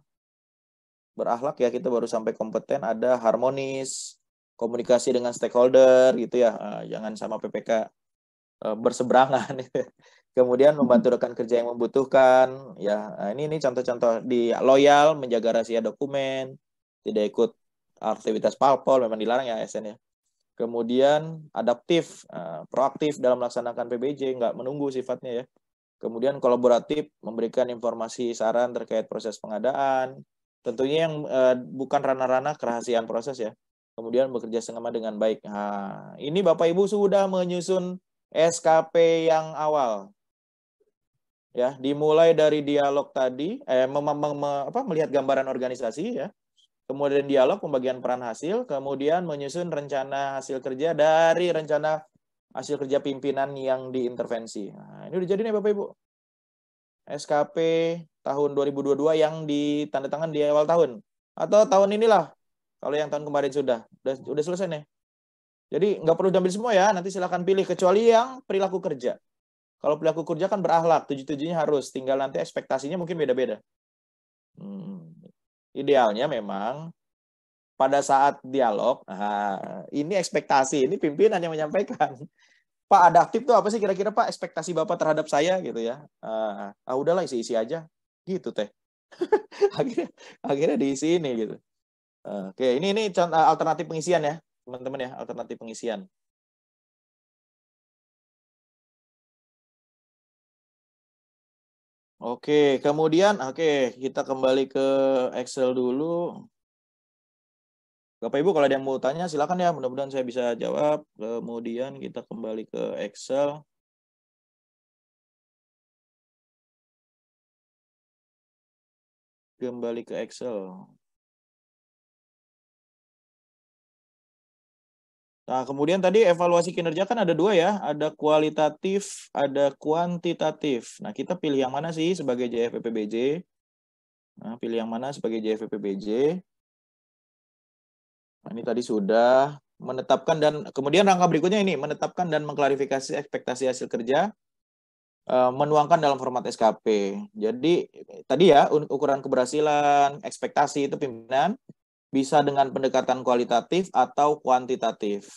berakhlak ya, kita baru sampai kompeten, ada harmonis, komunikasi dengan stakeholder gitu ya, jangan sama PPK berseberangan. Kemudian membantu rekan kerja yang membutuhkan ya. Nah, ini contoh-contoh di loyal, menjaga rahasia dokumen, tidak ikut aktivitas parpol, memang dilarang ya ASN ya. Kemudian adaptif, proaktif dalam melaksanakan PBJ, nggak menunggu sifatnya ya. Kemudian kolaboratif, memberikan informasi saran terkait proses pengadaan, tentunya yang bukan ranah-ranah kerahasiaan proses ya. Kemudian bekerja sama dengan baik. Nah, ini Bapak Ibu sudah menyusun SKP yang awal. Ya, dimulai dari dialog tadi, melihat gambaran organisasi ya. Kemudian dialog, pembagian peran hasil, kemudian menyusun rencana hasil kerja dari rencana hasil kerja pimpinan yang diintervensi. Nah, ini udah jadi nih Bapak Ibu. SKP tahun 2022 yang ditandatangan di awal tahun. Atau tahun inilah, kalau yang tahun kemarin sudah selesai nih. Jadi nggak perlu diambil semua ya, nanti silahkan pilih, kecuali yang perilaku kerja. Kalau perilaku kerja kan berakhlak, 7-7-nya harus, tinggal nanti ekspektasinya mungkin beda-beda. Idealnya memang pada saat dialog, ini ekspektasi, ini pimpinan yang menyampaikan. Pak, adaptif tuh apa sih kira-kira Pak ekspektasi Bapak terhadap saya gitu ya. Udahlah isi-isi aja. Gitu teh. akhirnya diisi ini gitu. Oke, ini contoh alternatif pengisian ya, teman-teman ya, alternatif pengisian. Oke, kemudian kita kembali ke Excel dulu. Bapak Ibu kalau ada yang mau tanya silakan ya, mudah-mudahan saya bisa jawab. Kemudian kita kembali ke Excel. Kembali ke Excel. Nah, kemudian tadi evaluasi kinerja kan ada dua ya, ada kualitatif, ada kuantitatif. Nah, kita pilih yang mana sih sebagai JFPPBJ? Nah, pilih yang mana sebagai JFPPBJ? Nah, ini tadi sudah menetapkan dan kemudian rangka berikutnya ini menetapkan dan mengklarifikasi ekspektasi hasil kerja, menuangkan dalam format SKP. Jadi tadi ya ukuran keberhasilan, ekspektasi itu pimpinan bisa dengan pendekatan kualitatif atau kuantitatif.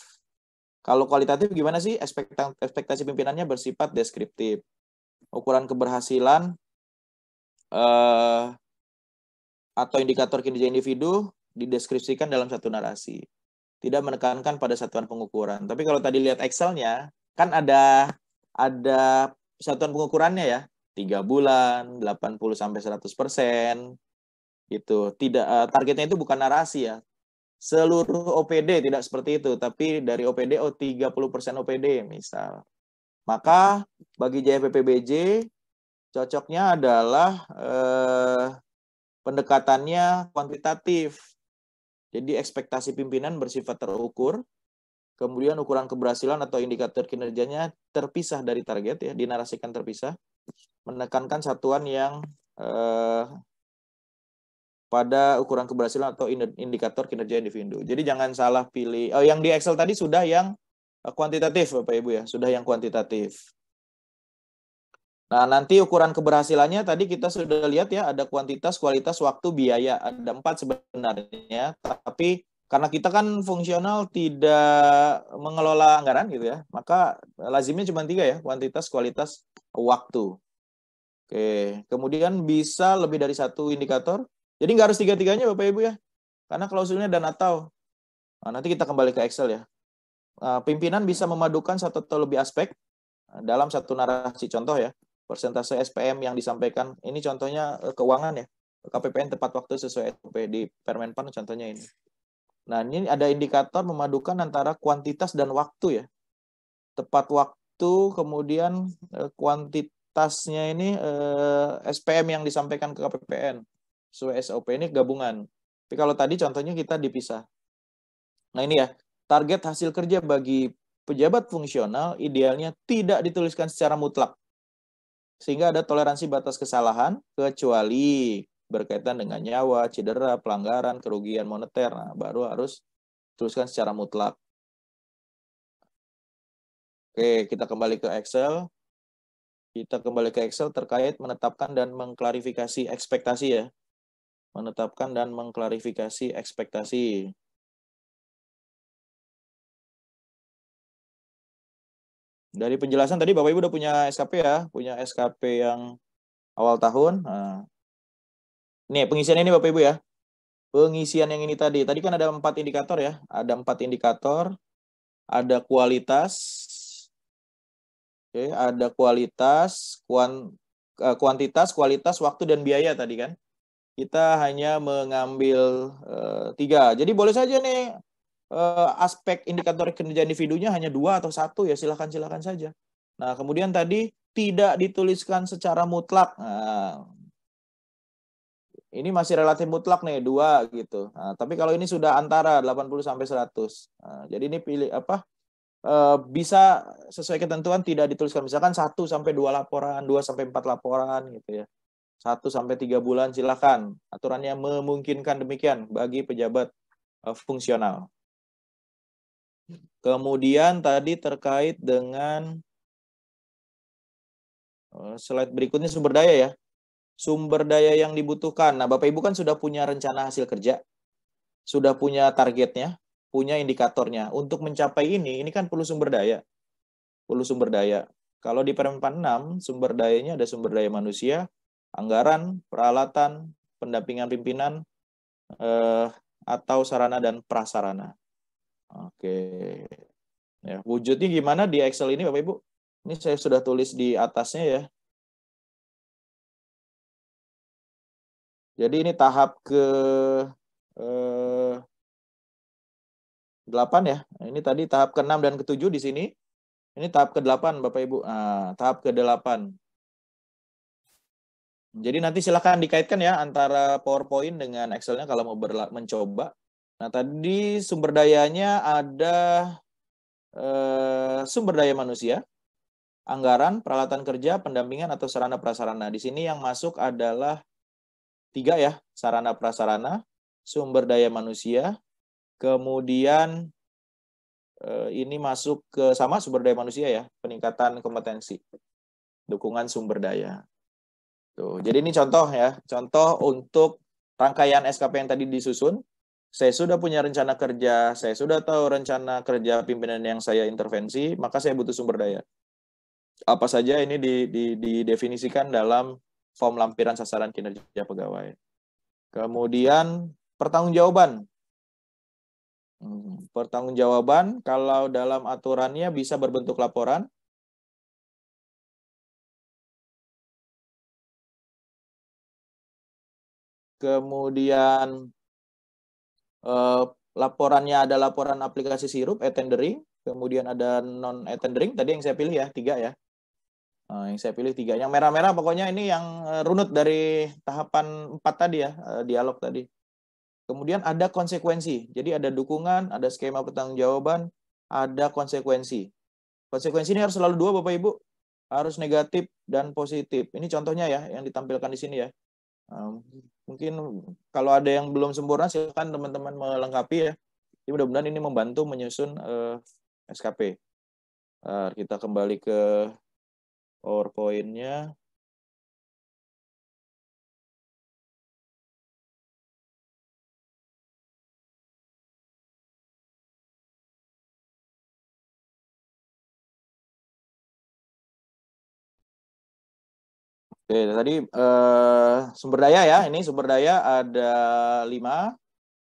Kalau kualitatif gimana sih? Ekspektasi pimpinannya bersifat deskriptif. Ukuran keberhasilan atau indikator kinerja individu dideskripsikan dalam satu narasi. Tidak menekankan pada satuan pengukuran. Tapi kalau tadi lihat Excel-nya, kan ada satuan pengukurannya ya. 3 bulan, 80-100%. Gitu. Tidak, targetnya itu bukan narasi ya. Seluruh OPD tidak seperti itu, tapi dari OPD 30% OPD misal. Maka bagi JFPPBJ cocoknya adalah pendekatannya kuantitatif. Jadi ekspektasi pimpinan bersifat terukur, kemudian ukuran keberhasilan atau indikator kinerjanya terpisah dari target ya, dinarasikan terpisah, menekankan satuan yang pada ukuran keberhasilan atau indikator kinerja individu. Jadi jangan salah pilih. Yang di Excel tadi sudah yang kuantitatif Bapak Ibu ya, sudah yang kuantitatif. Nah, nanti ukuran keberhasilannya tadi kita sudah lihat ya, ada kuantitas, kualitas, waktu, biaya. Ada 4 sebenarnya, tapi karena kita kan fungsional tidak mengelola anggaran gitu ya, maka lazimnya cuma 3 ya, kuantitas, kualitas, waktu. Oke, kemudian bisa lebih dari 1 indikator. Jadi nggak harus 3-tiganya Bapak Ibu ya, karena klausulnya dan atau. Nah, nanti kita kembali ke Excel ya. Pimpinan bisa memadukan 1 atau lebih aspek dalam satu narasi, contoh ya. Persentase SPM yang disampaikan, ini contohnya keuangan ya, KPPN tepat waktu sesuai SOP di Permenpan contohnya ini. Nah, ini ada indikator memadukan antara kuantitas dan waktu ya. Tepat waktu, kemudian kuantitasnya ini SPM yang disampaikan ke KPPN sesuai SOP, ini gabungan. Tapi kalau tadi contohnya kita dipisah. Nah, ini ya, target hasil kerja bagi pejabat fungsional idealnya tidak dituliskan secara mutlak, sehingga ada toleransi batas kesalahan kecuali berkaitan dengan nyawa, cedera, pelanggaran, kerugian moneter. Nah, baru harus tuliskan secara mutlak. Oke, kita kembali ke Excel. Kita kembali ke Excel terkait menetapkan dan mengklarifikasi ekspektasi ya. Menetapkan dan mengklarifikasi ekspektasi. Dari penjelasan tadi Bapak Ibu udah punya SKP ya, punya SKP yang awal tahun. Nah, ini pengisian ini Bapak Ibu ya. Pengisian yang ini tadi kan ada 4 indikator ya. Ada 4 indikator, ada kualitas, oke, ada kualitas, kuantitas, kualitas, waktu, dan biaya tadi kan. Kita hanya mengambil 3. Jadi boleh saja nih aspek indikator kinerja individunya hanya 2 atau 1 ya, silakan saja. Nah, kemudian tadi tidak dituliskan secara mutlak. Nah, ini masih relatif mutlak nih, 2 gitu. Nah, tapi kalau ini sudah antara 80 sampai 100. Nah, jadi ini pilih apa? Bisa sesuai ketentuan tidak dituliskan, misalkan 1 sampai 2 laporan, 2 sampai 4 laporan gitu ya. 1 sampai 3 bulan silakan. Aturannya memungkinkan demikian bagi pejabat fungsional. Kemudian tadi terkait dengan slide berikutnya sumber daya ya. Sumber daya yang dibutuhkan. Nah, Bapak Ibu kan sudah punya rencana hasil kerja, sudah punya targetnya, punya indikatornya. Untuk mencapai ini kan perlu sumber daya. Perlu sumber daya. Kalau di Permenpan 6, sumber dayanya ada sumber daya manusia, anggaran, peralatan, pendampingan pimpinan, atau sarana dan prasarana. Oke. Ya, wujudnya gimana di Excel ini Bapak Ibu? Ini saya sudah tulis di atasnya ya. Jadi ini tahap ke 8 ya. Ini tadi tahap ke-6 dan ke-7 di sini. Ini tahap ke-8 Bapak Ibu. Nah, tahap ke-8. Jadi nanti silakan dikaitkan ya antara PowerPoint dengan Excel-nya kalau mau mencoba. Nah, tadi sumber dayanya ada sumber daya manusia, anggaran, peralatan kerja, pendampingan atau sarana prasarana. Di sini yang masuk adalah 3 ya, sarana prasarana, sumber daya manusia, kemudian ini masuk ke sama sumber daya manusia ya, peningkatan kompetensi, dukungan sumber daya. Tuh, jadi ini contoh ya, contoh untuk rangkaian SKP yang tadi disusun. Saya sudah punya rencana kerja, saya sudah tahu rencana kerja pimpinan yang saya intervensi, maka saya butuh sumber daya. Apa saja ini didefinisikan dalam form lampiran sasaran kinerja pegawai. Kemudian pertanggungjawaban. Pertanggungjawaban kalau dalam aturannya bisa berbentuk laporan. Kemudian laporannya ada laporan aplikasi sirup, e-tendering. Kemudian ada non-e-tendering, tadi yang saya pilih ya, 3 ya. Yang saya pilih 3. Yang merah-merah pokoknya ini yang runut dari tahapan 4 tadi ya, dialog tadi. Kemudian ada konsekuensi. Jadi ada dukungan, ada skema pertanggungjawaban, ada konsekuensi. Konsekuensi ini harus selalu 2 Bapak Ibu. Harus negatif dan positif. Ini contohnya ya yang ditampilkan di sini ya. Mungkin kalau ada yang belum sempurna silakan teman-teman melengkapi ya. Jadi mudah-mudahan ini membantu menyusun SKP. Kita kembali ke PowerPoint-nya. Oke, tadi sumber daya ya, ini sumber daya ada 5,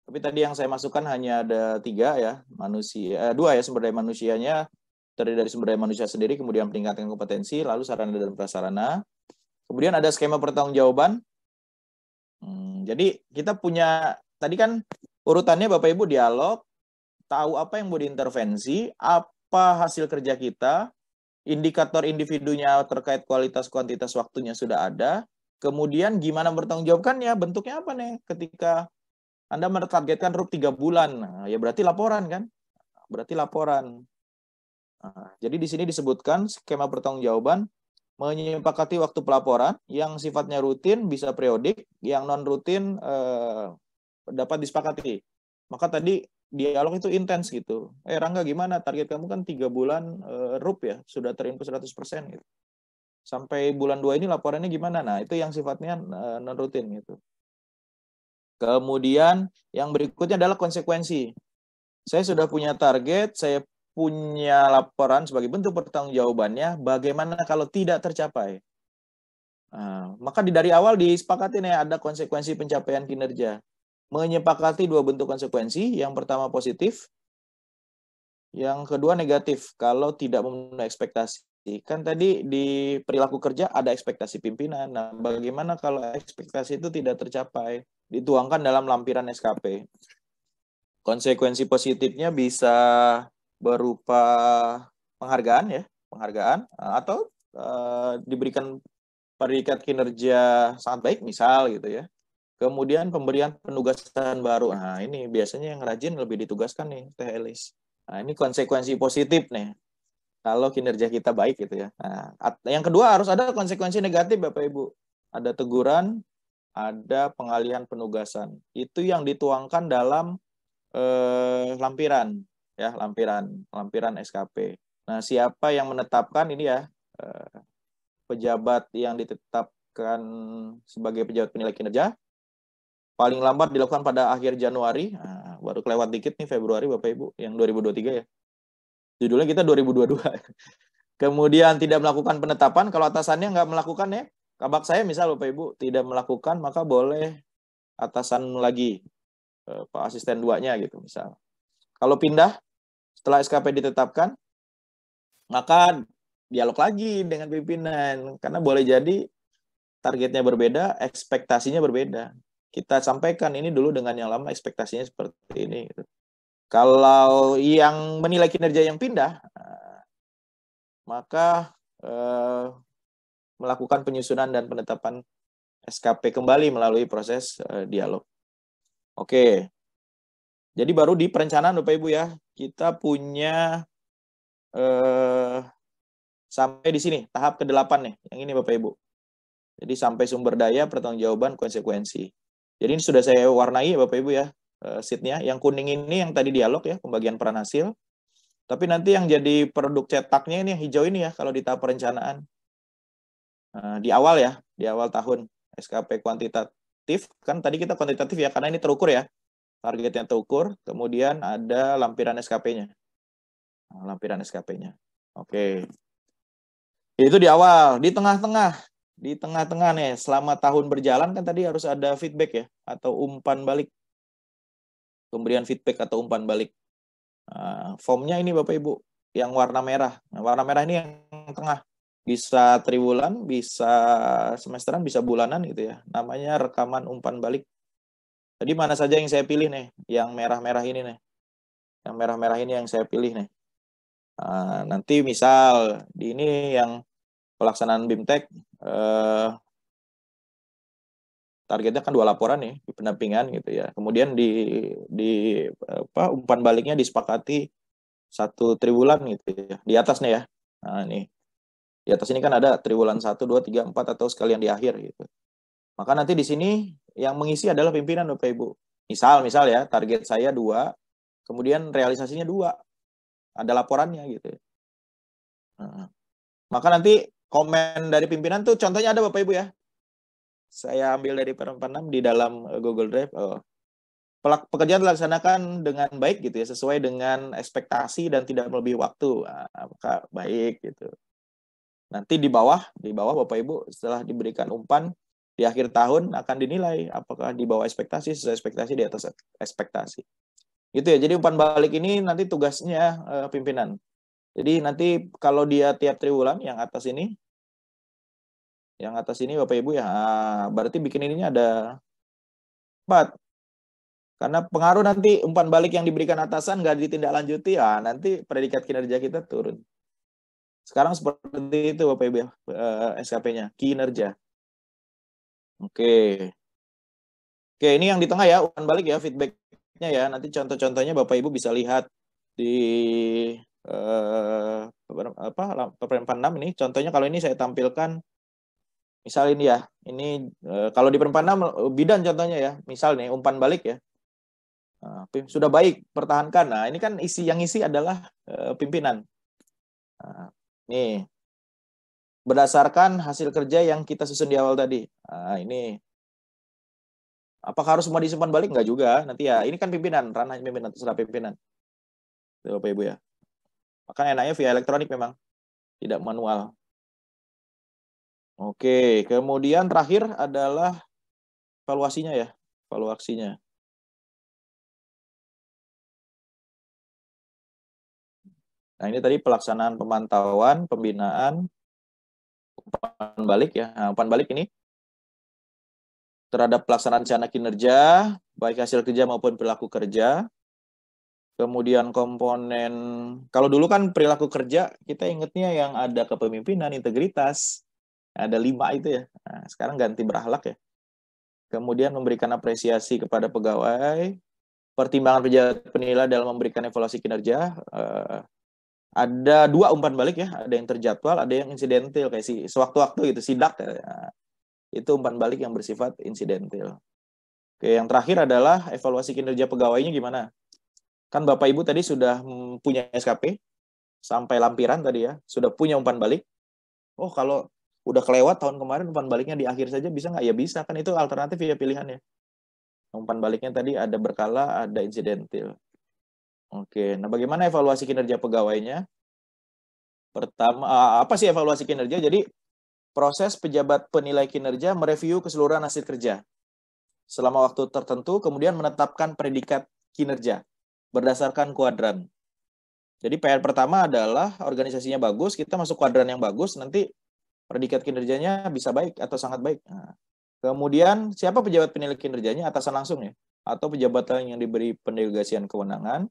tapi tadi yang saya masukkan hanya ada 3 ya, manusia, 2 ya, sumber daya manusianya, terdiri dari sumber daya manusia sendiri, kemudian peningkatan kompetensi, lalu sarana dan prasarana, kemudian ada skema pertanggungjawaban. Jadi kita punya, tadi kan urutannya Bapak Ibu dialog, tahu apa yang mau diintervensi, apa hasil kerja kita, indikator individunya terkait kualitas kuantitas waktunya sudah ada. Kemudian gimana bertanggung jawabkannya, bentuknya apa nih ketika Anda menargetkan RUP 3 bulan. Nah, ya berarti laporan kan? Berarti laporan. Nah, jadi di sini disebutkan skema pertanggungjawaban menyepakati waktu pelaporan yang sifatnya rutin bisa periodik, yang non rutin dapat disepakati. Maka tadi dialog itu intens gitu. Rangga gimana? Target kamu kan 3 bulan RUP ya, sudah terinput 100% gitu. Sampai bulan 2 ini laporannya gimana? Nah, itu yang sifatnya non rutin gitu. Kemudian yang berikutnya adalah konsekuensi. Saya sudah punya target, saya punya laporan sebagai bentuk pertanggungjawabannya, bagaimana kalau tidak tercapai? Nah, maka dari awal disepakati nih ada konsekuensi pencapaian kinerja. Menyepakati 2 bentuk konsekuensi, yang pertama positif, yang kedua negatif, kalau tidak memenuhi ekspektasi. Kan tadi di perilaku kerja ada ekspektasi pimpinan. Nah, bagaimana kalau ekspektasi itu tidak tercapai? Dituangkan dalam lampiran SKP. Konsekuensi positifnya bisa berupa penghargaan ya, penghargaan atau diberikan predikat kinerja sangat baik misal gitu ya. Kemudian pemberian penugasan baru. Nah, ini biasanya yang rajin lebih ditugaskan nih, Teh Elis. Nah, ini konsekuensi positif nih. Kalau kinerja kita baik gitu ya. Nah, yang kedua harus ada konsekuensi negatif Bapak Ibu. Ada teguran, ada pengalihan penugasan. Itu yang dituangkan dalam lampiran ya, lampiran SKP. Nah, siapa yang menetapkan ini ya, pejabat yang ditetapkan sebagai pejabat penilai kinerja paling lambat dilakukan pada akhir Januari. Nah, baru kelewat dikit nih Februari Bapak Ibu yang 2023 ya. Judulnya kita 2022. Kemudian tidak melakukan penetapan, kalau atasannya nggak melakukan ya, kabak saya misal Bapak Ibu tidak melakukan, maka boleh atasan lagi, Pak asisten 2-nya gitu misal. Kalau pindah setelah SKP ditetapkan, maka dialog lagi dengan pimpinan, karena boleh jadi targetnya berbeda, ekspektasinya berbeda. Kita sampaikan ini dulu dengan yang lama ekspektasinya seperti ini. Kalau yang menilai kinerja yang pindah, maka melakukan penyusunan dan penetapan SKP kembali melalui proses dialog. Oke, jadi baru di perencanaan Bapak Ibu ya, kita punya sampai di sini, tahap ke-8 nih, yang ini Bapak Ibu. Jadi sampai sumber daya, pertanggungjawaban, konsekuensi. Jadi ini sudah saya warnai Bapak Ibu ya, sheet-nya. Yang kuning ini yang tadi dialog ya, pembagian peran hasil. Tapi nanti yang jadi produk cetaknya ini yang hijau ini ya, kalau di tahap perencanaan. Di awal ya, di awal tahun SKP kuantitatif, kan tadi kita kuantitatif ya, karena ini terukur ya, targetnya terukur, kemudian ada lampiran SKP-nya. Lampiran SKP-nya. Oke. Itu di awal, di tengah-tengah nih, selama tahun berjalan kan tadi harus ada feedback ya, atau umpan balik. Pemberian feedback atau umpan balik. Formnya ini Bapak Ibu, yang warna merah. Nah, warna merah ini yang tengah. Bisa triwulan, bisa semesteran, bisa bulanan gitu ya. Namanya rekaman umpan balik. Jadi mana saja yang saya pilih nih, yang merah-merah ini nih. Yang merah-merah ini yang saya pilih nih. Nanti misal di ini yang pelaksanaan BIMTEK, targetnya kan 2 laporan nih di pendampingan gitu ya. Kemudian di umpan baliknya disepakati 1 triwulan gitu ya. Di atas nih ya. Nah, ini. Di atas ini kan ada triwulan 1, 2, 3, 4 atau sekalian di akhir gitu. Maka nanti di sini yang mengisi adalah pimpinan Bapak Ibu. Misal ya, target saya 2, kemudian realisasinya 2. Ada laporannya gitu. Maka nanti komen dari pimpinan tuh contohnya ada Bapak Ibu ya. Saya ambil dari peran 6 di dalam Google Drive. Pekerjaan dilaksanakan dengan baik gitu ya, sesuai dengan ekspektasi dan tidak melebihi waktu. Maka baik gitu. Nanti di bawah Bapak Ibu setelah diberikan umpan di akhir tahun akan dinilai apakah di bawah ekspektasi, sesuai ekspektasi, di atas ekspektasi. Gitu ya. Jadi umpan balik ini nanti tugasnya pimpinan. Jadi nanti kalau dia tiap triwulan yang atas ini Bapak Ibu ya, berarti bikin ininya ada 4. Karena pengaruh nanti umpan balik yang diberikan atasan nggak ditindaklanjuti, ya nanti predikat kinerja kita turun. Sekarang seperti itu Bapak Ibu, SKP-nya, kinerja. Oke. Oke, ini yang di tengah ya, umpan balik ya, feedback-nya ya. Nanti contoh-contohnya Bapak Ibu bisa lihat di perempan 6 ini. Contohnya kalau ini saya tampilkan, misal ini ya, ini kalau di perempan 6 bidan contohnya ya, misal nih umpan balik ya. Sudah baik, pertahankan. Nah, ini kan yang isi adalah pimpinan. Nah, nih, berdasarkan hasil kerja yang kita susun di awal tadi. Nah, ini apakah harus semua disimpan balik? Enggak juga. Nanti ya, ini kan pimpinan, ranah pimpinan, terserah pimpinan. Tuh, Bapak Ibu ya. Makanya enaknya via elektronik memang, tidak manual. Oke, kemudian terakhir adalah evaluasinya ya, evaluasinya. Nah, ini tadi pelaksanaan pemantauan, pembinaan, umpan balik ya. Nah, umpan balik ini terhadap pelaksanaan rencana kinerja, baik hasil kerja maupun perilaku kerja. Kemudian komponen, kalau dulu kan perilaku kerja, kita ingetnya yang ada kepemimpinan, integritas, ada 5 itu ya. Nah, sekarang ganti berakhlak ya. Kemudian memberikan apresiasi kepada pegawai, pertimbangan pejabat penilai dalam memberikan evaluasi kinerja. Ada 2 umpan balik ya, ada yang terjadwal, ada yang insidental, kayak sewaktu-waktu gitu, sidak. Nah, itu umpan balik yang bersifat insidental. Oke, yang terakhir adalah evaluasi kinerja pegawainya gimana? Kan Bapak Ibu tadi sudah punya SKP, sampai lampiran tadi ya, sudah punya umpan balik. Oh, kalau udah kelewat tahun kemarin, umpan baliknya di akhir saja bisa nggak? Ya bisa, kan itu alternatif ya pilihannya. Umpan baliknya tadi ada berkala, ada insidental. Oke, nah bagaimana evaluasi kinerja pegawainya? Pertama, apa sih evaluasi kinerja? Jadi, proses pejabat penilai kinerja mereview keseluruhan hasil kerja selama waktu tertentu, kemudian menetapkan predikat kinerja berdasarkan kuadran. Jadi PR pertama adalah organisasinya bagus, kita masuk kuadran yang bagus, nanti predikat kinerjanya bisa baik atau sangat baik. Nah, kemudian siapa pejabat penilai kinerjanya? Atasan langsung ya, atau pejabat lain yang diberi pendelegasian kewenangan.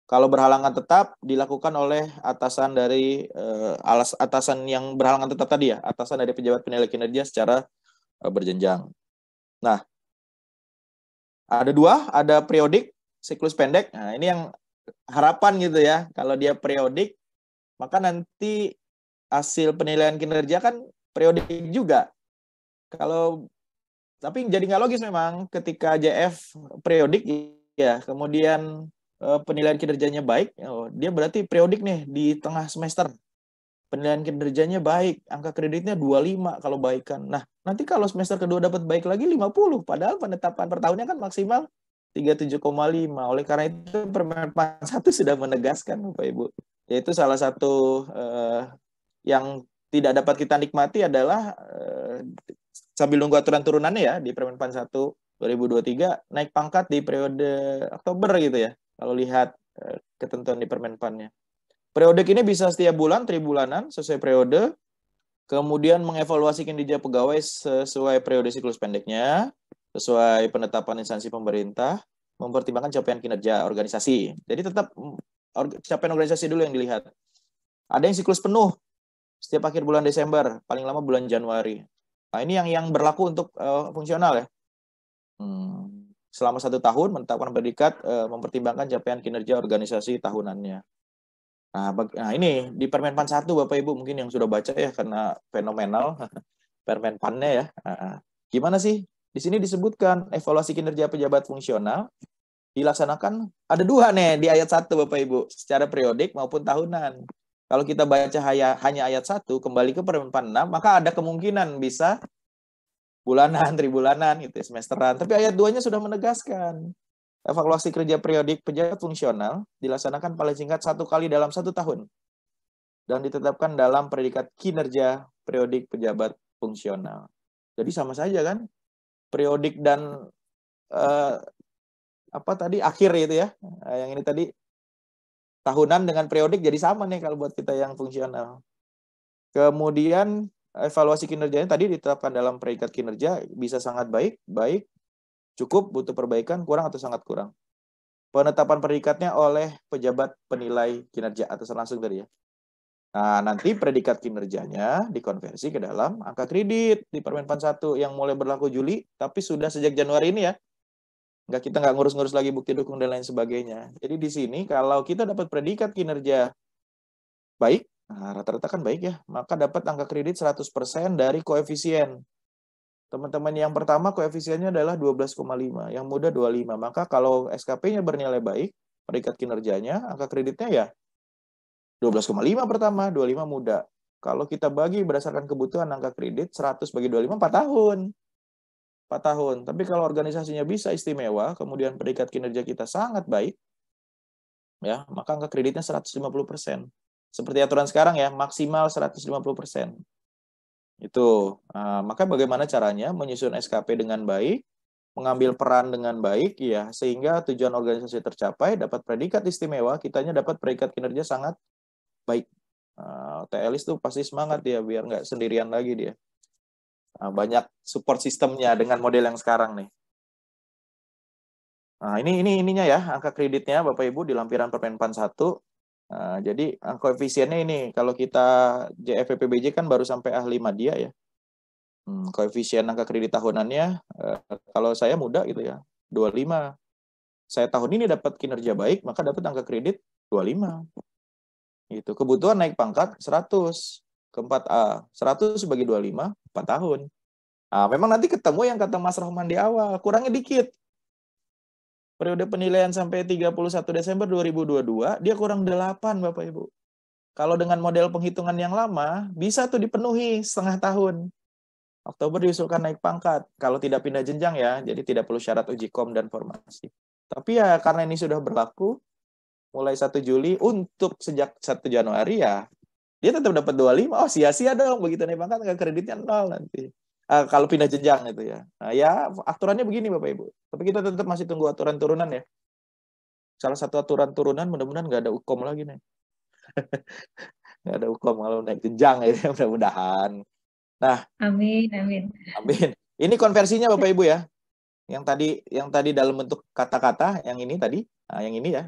Kalau berhalangan tetap dilakukan oleh atasan dari atasan yang berhalangan tetap tadi ya, atasan dari pejabat penilai kinerja secara berjenjang. Nah, ada 2, ada periodik, siklus pendek. Nah, ini yang harapan gitu ya. Kalau dia periodik, maka nanti hasil penilaian kinerja kan periodik juga. Tapi jadi nggak logis memang ketika JF periodik ya, kemudian penilaian kinerjanya baik, dia berarti periodik nih di tengah semester. Penilaian kinerjanya baik, angka kreditnya 25 kalau baikan. Nah, nanti kalau semester kedua dapat baik lagi 50, padahal penetapan per tahunnya kan maksimal 37,5. Oleh karena itu Permenpan 1 sudah menegaskan Bapak Ibu, yaitu salah satu yang tidak dapat kita nikmati adalah sambil nunggu aturan turunannya ya di Permenpan 1 2023 naik pangkat di periode Oktober gitu ya. Kalau lihat ketentuan di Permenpannya. Periode ini bisa setiap bulan, tribulanan, sesuai periode. Kemudian mengevaluasi kinerja pegawai sesuai periode siklus pendeknya, sesuai penetapan instansi pemerintah, mempertimbangkan capaian kinerja organisasi. Jadi tetap capaian organisasi dulu yang dilihat. Ada yang siklus penuh, setiap akhir bulan Desember, paling lama bulan Januari. Nah, ini yang berlaku untuk fungsional ya. Selama 1 tahun menetapkan predikat mempertimbangkan capaian kinerja organisasi tahunannya. Nah, ini di Permenpan 1 Bapak Ibu mungkin yang sudah baca ya karena fenomenal Permenpannya ya. Gimana sih? Di sini disebutkan evaluasi kinerja pejabat fungsional dilaksanakan ada 2 nih di ayat 1 Bapak Ibu, secara periodik maupun tahunan. Kalau kita baca hanya ayat 1 kembali ke Permenpan 6, maka ada kemungkinan bisa bulanan, tribulanan gitu, semesteran. Tapi ayat 2-nya sudah menegaskan evaluasi kerja periodik pejabat fungsional dilaksanakan paling singkat 1 kali dalam 1 tahun. dan ditetapkan dalam predikat kinerja periodik pejabat fungsional. Jadi sama saja kan, periodik dan apa tadi akhir itu ya. Yang ini tadi tahunan dengan periodik jadi sama nih kalau buat kita yang fungsional. Kemudian evaluasi kinerjanya tadi ditetapkan dalam predikat kinerja bisa sangat baik, baik, cukup, butuh perbaikan, kurang atau sangat kurang. Penetapan predikatnya oleh pejabat penilai kinerja atas langsung tadi ya. Nah, nanti predikat kinerjanya dikonversi ke dalam angka kredit di Permenpan 1 yang mulai berlaku Juli, tapi sudah sejak Januari ini ya. Kita nggak ngurus-ngurus lagi bukti dukung dan lain sebagainya. Jadi di sini kalau kita dapat predikat kinerja baik, nah, rata-rata kan baik ya, maka dapat angka kredit 100% dari koefisien. Teman-teman yang pertama koefisiennya adalah 12,5, yang muda 25. Maka kalau SKP-nya bernilai baik, predikat kinerjanya, angka kreditnya ya 12,5 pertama, 25 muda. Kalau kita bagi berdasarkan kebutuhan angka kredit, 100 bagi 25, 4 tahun. 4 tahun. Tapi kalau organisasinya bisa istimewa, kemudian predikat kinerja kita sangat baik, ya, maka angka kreditnya 150%. Seperti aturan sekarang ya, maksimal 150%. Itu. Nah, maka bagaimana caranya menyusun SKP dengan baik, mengambil peran dengan baik, ya, sehingga tujuan organisasi tercapai, dapat predikat istimewa, kitanya dapat predikat kinerja sangat baik. TLIS tuh pasti semangat ya, biar nggak sendirian lagi dia. Banyak support sistemnya dengan model yang sekarang nih. Nah, ininya ya, angka kreditnya Bapak Ibu di lampiran Permenpan 1. Jadi koefisiennya ini, kalau kita JFPPBJ kan baru sampai A5 dia ya. Koefisien angka kredit tahunannya, kalau saya muda gitu ya, 25. Saya tahun ini dapat kinerja baik, maka dapat angka kredit 25. Gitu. Kebutuhan naik pangkat 100 ke 4A. 100 bagi 25, 4 tahun. Memang nanti ketemu yang kata Mas Rahman di awal, kurangnya dikit. Periode penilaian sampai 31 Desember 2022, dia kurang 8, Bapak Ibu. Kalau dengan model penghitungan yang lama, bisa tuh dipenuhi setengah tahun. Oktober diusulkan naik pangkat. Kalau tidak pindah jenjang ya, jadi tidak perlu syarat uji kom dan formasi. Tapi ya karena ini sudah berlaku, mulai 1 Juli untuk sejak 1 Januari ya, dia tetap dapat 25. Oh, sia-sia dong. Begitu naik pangkat, nggak kreditnya 0 nanti. Kalau pindah jenjang itu ya. Nah, ya aturannya begini Bapak Ibu. Tapi kita tetap masih tunggu aturan turunan ya. Salah satu aturan turunan mudah-mudahan nggak ada ukom lagi nih. Nggak ada ukom kalau naik jenjang ya, mudah-mudahan. Nah, amin, amin. Amin. Ini konversinya Bapak Ibu ya. Yang tadi dalam bentuk kata-kata, yang ini tadi, yang ini ya.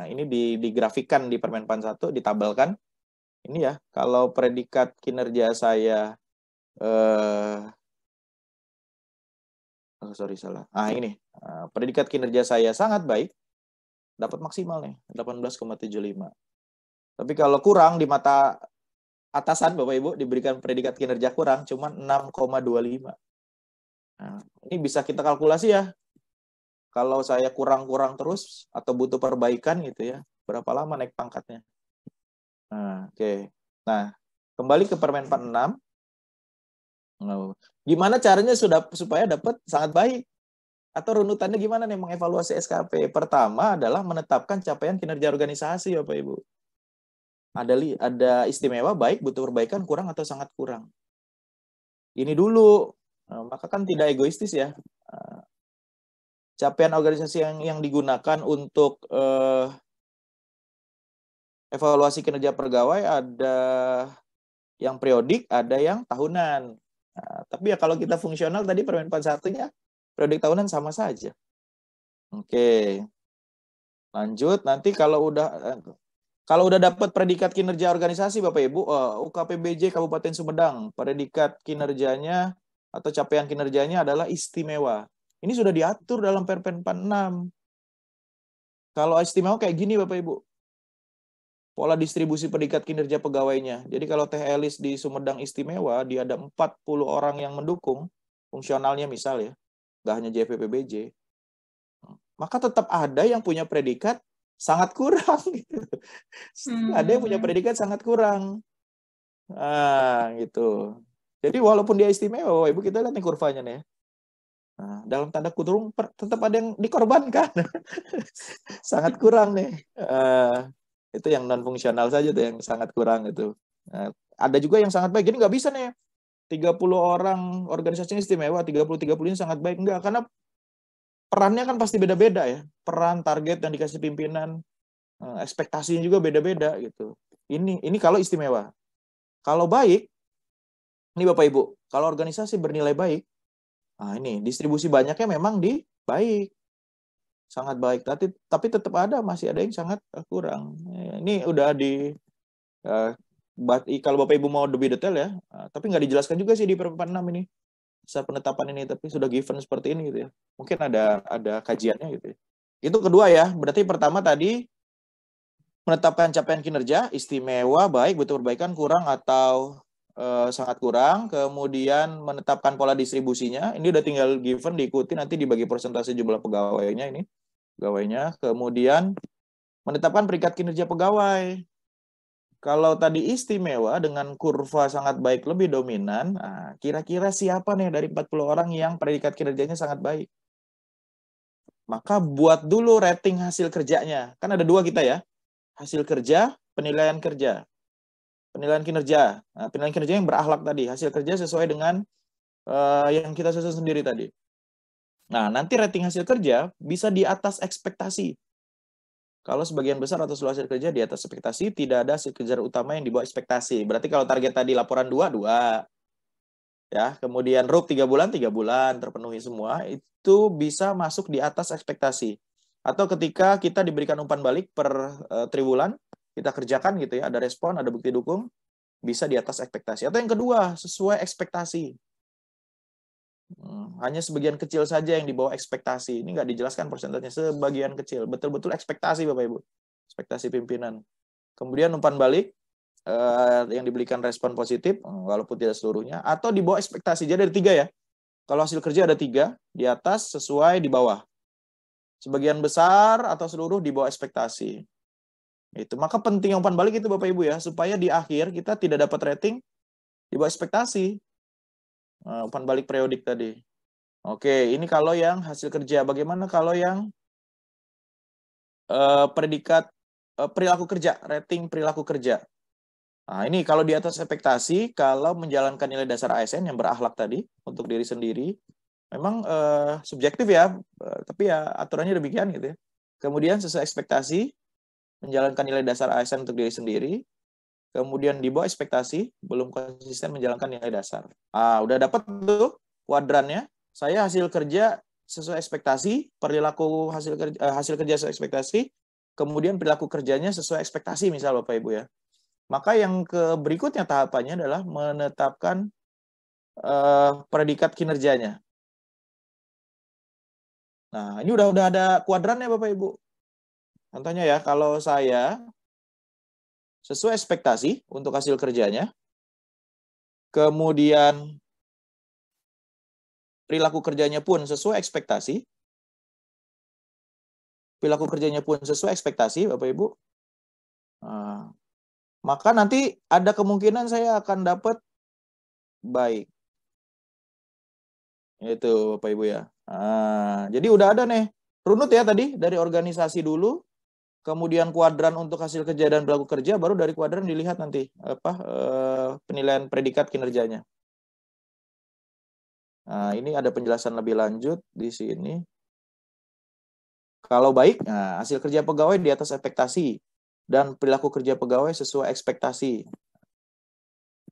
Ini digrafikkan di Permenpan 1, ditabelkan. Ini ya, kalau predikat kinerja saya salah. Ini. Predikat kinerja saya sangat baik, dapat maksimal nih, 18,75. Tapi kalau kurang di mata atasan Bapak Ibu diberikan predikat kinerja kurang cuma 6,25. Nah, ini bisa kita kalkulasi ya. Kalau saya kurang-kurang terus atau butuh perbaikan gitu ya, berapa lama naik pangkatnya? Oke. Nah, kembali ke Permenpan 6. Gimana caranya supaya dapat sangat baik? Atau runutannya gimana nih mengevaluasi SKP? Pertama adalah menetapkan capaian kinerja organisasi, Bapak Ibu. Ada istimewa, baik, butuh perbaikan, kurang atau sangat kurang. Ini dulu. Maka kan tidak egoistis ya. Capaian organisasi yang digunakan untuk evaluasi kinerja pegawai ada yang periodik, ada yang tahunan. Tapi ya kalau kita fungsional tadi Permenpan 1-nya periodik tahunan sama saja. Oke. Lanjut, nanti kalau udah dapat predikat kinerja organisasi Bapak Ibu, UKPBJ Kabupaten Sumedang, predikat kinerjanya atau capaian kinerjanya adalah istimewa. Ini sudah diatur dalam Permenpan 6. Kalau istimewa kayak gini Bapak Ibu. Pola distribusi predikat kinerja pegawainya. Jadi kalau Teh Elis di Sumedang istimewa, dia ada 40 orang yang mendukung, fungsionalnya misal ya, nggak hanya JPPBJ. Maka tetap ada yang punya predikat sangat kurang. Gitu. Ada yang punya predikat sangat kurang. Gitu. Jadi walaupun dia istimewa, Ibu kita lihat nih kurvanya nih. Dalam tanda kurung tetap ada yang dikorbankan. Sangat kurang nih. Itu yang non fungsional saja tuh yang sangat kurang itu. Ada juga yang sangat baik. Jadi nggak bisa nih 30 orang organisasinya istimewa, 30 ini sangat baik. Enggak, karena perannya kan pasti beda-beda ya. Peran, target yang dikasih pimpinan, ekspektasinya juga beda-beda gitu. Ini kalau istimewa. Kalau baik, ini Bapak Ibu, kalau organisasi bernilai baik, nah ini distribusi banyaknya memang di baik, sangat baik. Tapi tetap masih ada yang sangat kurang. Ini udah di kalau Bapak Ibu mau lebih detail ya, tapi nggak dijelaskan juga sih di Permen 6 ini. Saat penetapan ini, tapi sudah given seperti ini gitu ya. Mungkin ada kajiannya gitu ya. Itu kedua ya. Berarti pertama tadi menetapkan capaian kinerja istimewa, baik, butuh perbaikan, kurang atau sangat kurang. Kemudian menetapkan pola distribusinya. Ini udah tinggal given, diikuti, nanti dibagi persentase jumlah pegawainya ini. Pegawainya. Kemudian menetapkan peringkat kinerja pegawai. Kalau tadi istimewa dengan kurva sangat baik lebih dominan, kira-kira siapa nih dari 40 orang yang predikat kinerjanya sangat baik? Maka buat dulu rating hasil kerjanya. Kan ada dua kita ya. Hasil kerja, penilaian kerja. Penilaian kinerja. Nah, penilaian kinerja yang berakhlak tadi. Hasil kerja sesuai dengan yang kita susun sendiri tadi. Nah, nanti rating hasil kerja bisa di atas ekspektasi. Kalau sebagian besar atau seluruh hasil kerja di atas ekspektasi, tidak ada hasil kerja utama yang di bawah ekspektasi. Berarti kalau target tadi laporan 2, ya, kemudian RUP 3 bulan terpenuhi semua, itu bisa masuk di atas ekspektasi. Atau ketika kita diberikan umpan balik per triwulan, kita kerjakan gitu ya, ada respon, ada bukti dukung, bisa di atas ekspektasi. Atau yang kedua, sesuai ekspektasi. Hanya sebagian kecil saja yang di bawah ekspektasi. Ini nggak dijelaskan persentasenya, sebagian kecil. Betul-betul ekspektasi Bapak Ibu. Ekspektasi pimpinan. Kemudian umpan balik, yang diberikan respon positif, walaupun tidak seluruhnya. Atau di bawah ekspektasi. Jadi ada 3 ya. Kalau hasil kerja ada 3, di atas, sesuai, di bawah. Sebagian besar atau seluruh di bawah ekspektasi. Itu. Maka penting umpan balik itu Bapak Ibu ya, supaya di akhir kita tidak dapat rating di bawah ekspektasi. Umpan balik periodik tadi. Oke, ini kalau yang hasil kerja. Bagaimana kalau yang predikat perilaku kerja, rating perilaku kerja? Nah, ini kalau di atas ekspektasi, kalau menjalankan nilai dasar ASN yang berakhlak tadi untuk diri sendiri, memang subjektif ya, tapi ya aturannya demikian gitu ya. Kemudian sesuai ekspektasi, menjalankan nilai dasar ASN untuk diri sendiri. Kemudian di bawah ekspektasi, belum konsisten menjalankan nilai dasar. Udah dapat tuh kuadrannya. Saya hasil kerja sesuai ekspektasi, perilaku hasil kerja sesuai ekspektasi, kemudian perilaku kerjanya sesuai ekspektasi misal Bapak Ibu ya. Maka yang berikutnya tahapannya adalah menetapkan predikat kinerjanya. Nah, ini udah ada kuadrannya Bapak Ibu. Contohnya ya, kalau saya sesuai ekspektasi untuk hasil kerjanya, kemudian perilaku kerjanya pun sesuai ekspektasi, Bapak Ibu, maka nanti ada kemungkinan saya akan dapat baik. Itu Bapak Ibu ya. Jadi udah ada nih runut ya tadi dari organisasi dulu, kemudian kuadran untuk hasil kerja dan perilaku kerja, baru dari kuadran dilihat nanti penilaian predikat kinerjanya. Nah, ini ada penjelasan lebih lanjut di sini. Kalau baik, hasil kerja pegawai di atas ekspektasi dan perilaku kerja pegawai sesuai ekspektasi.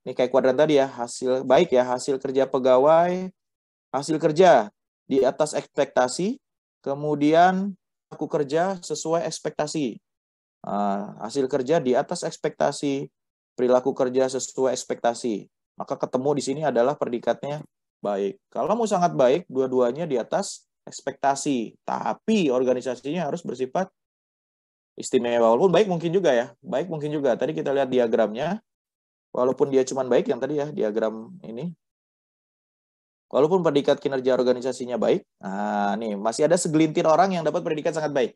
Ini kayak kuadran tadi ya, hasil baik ya, hasil kerja pegawai, hasil kerja di atas ekspektasi, kemudian perilaku kerja sesuai ekspektasi. Hasil kerja di atas ekspektasi, perilaku kerja sesuai ekspektasi. Maka ketemu di sini adalah predikatnya baik. Kalau mau sangat baik, dua-duanya di atas ekspektasi. Tapi organisasinya harus bersifat istimewa. Walaupun baik mungkin juga ya. Baik mungkin juga. Tadi kita lihat diagramnya. Walaupun dia cuma baik yang tadi ya, diagram ini. Walaupun predikat kinerja organisasinya baik, nih masih ada segelintir orang yang dapat predikat sangat baik.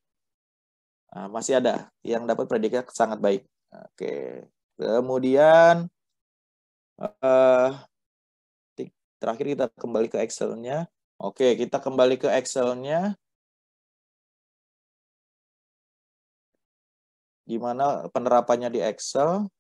Masih ada yang dapat predikat sangat baik. Oke. Kemudian terakhir kita kembali ke Excel-nya. Oke, kita kembali ke Excel-nya. Gimana penerapannya di Excel?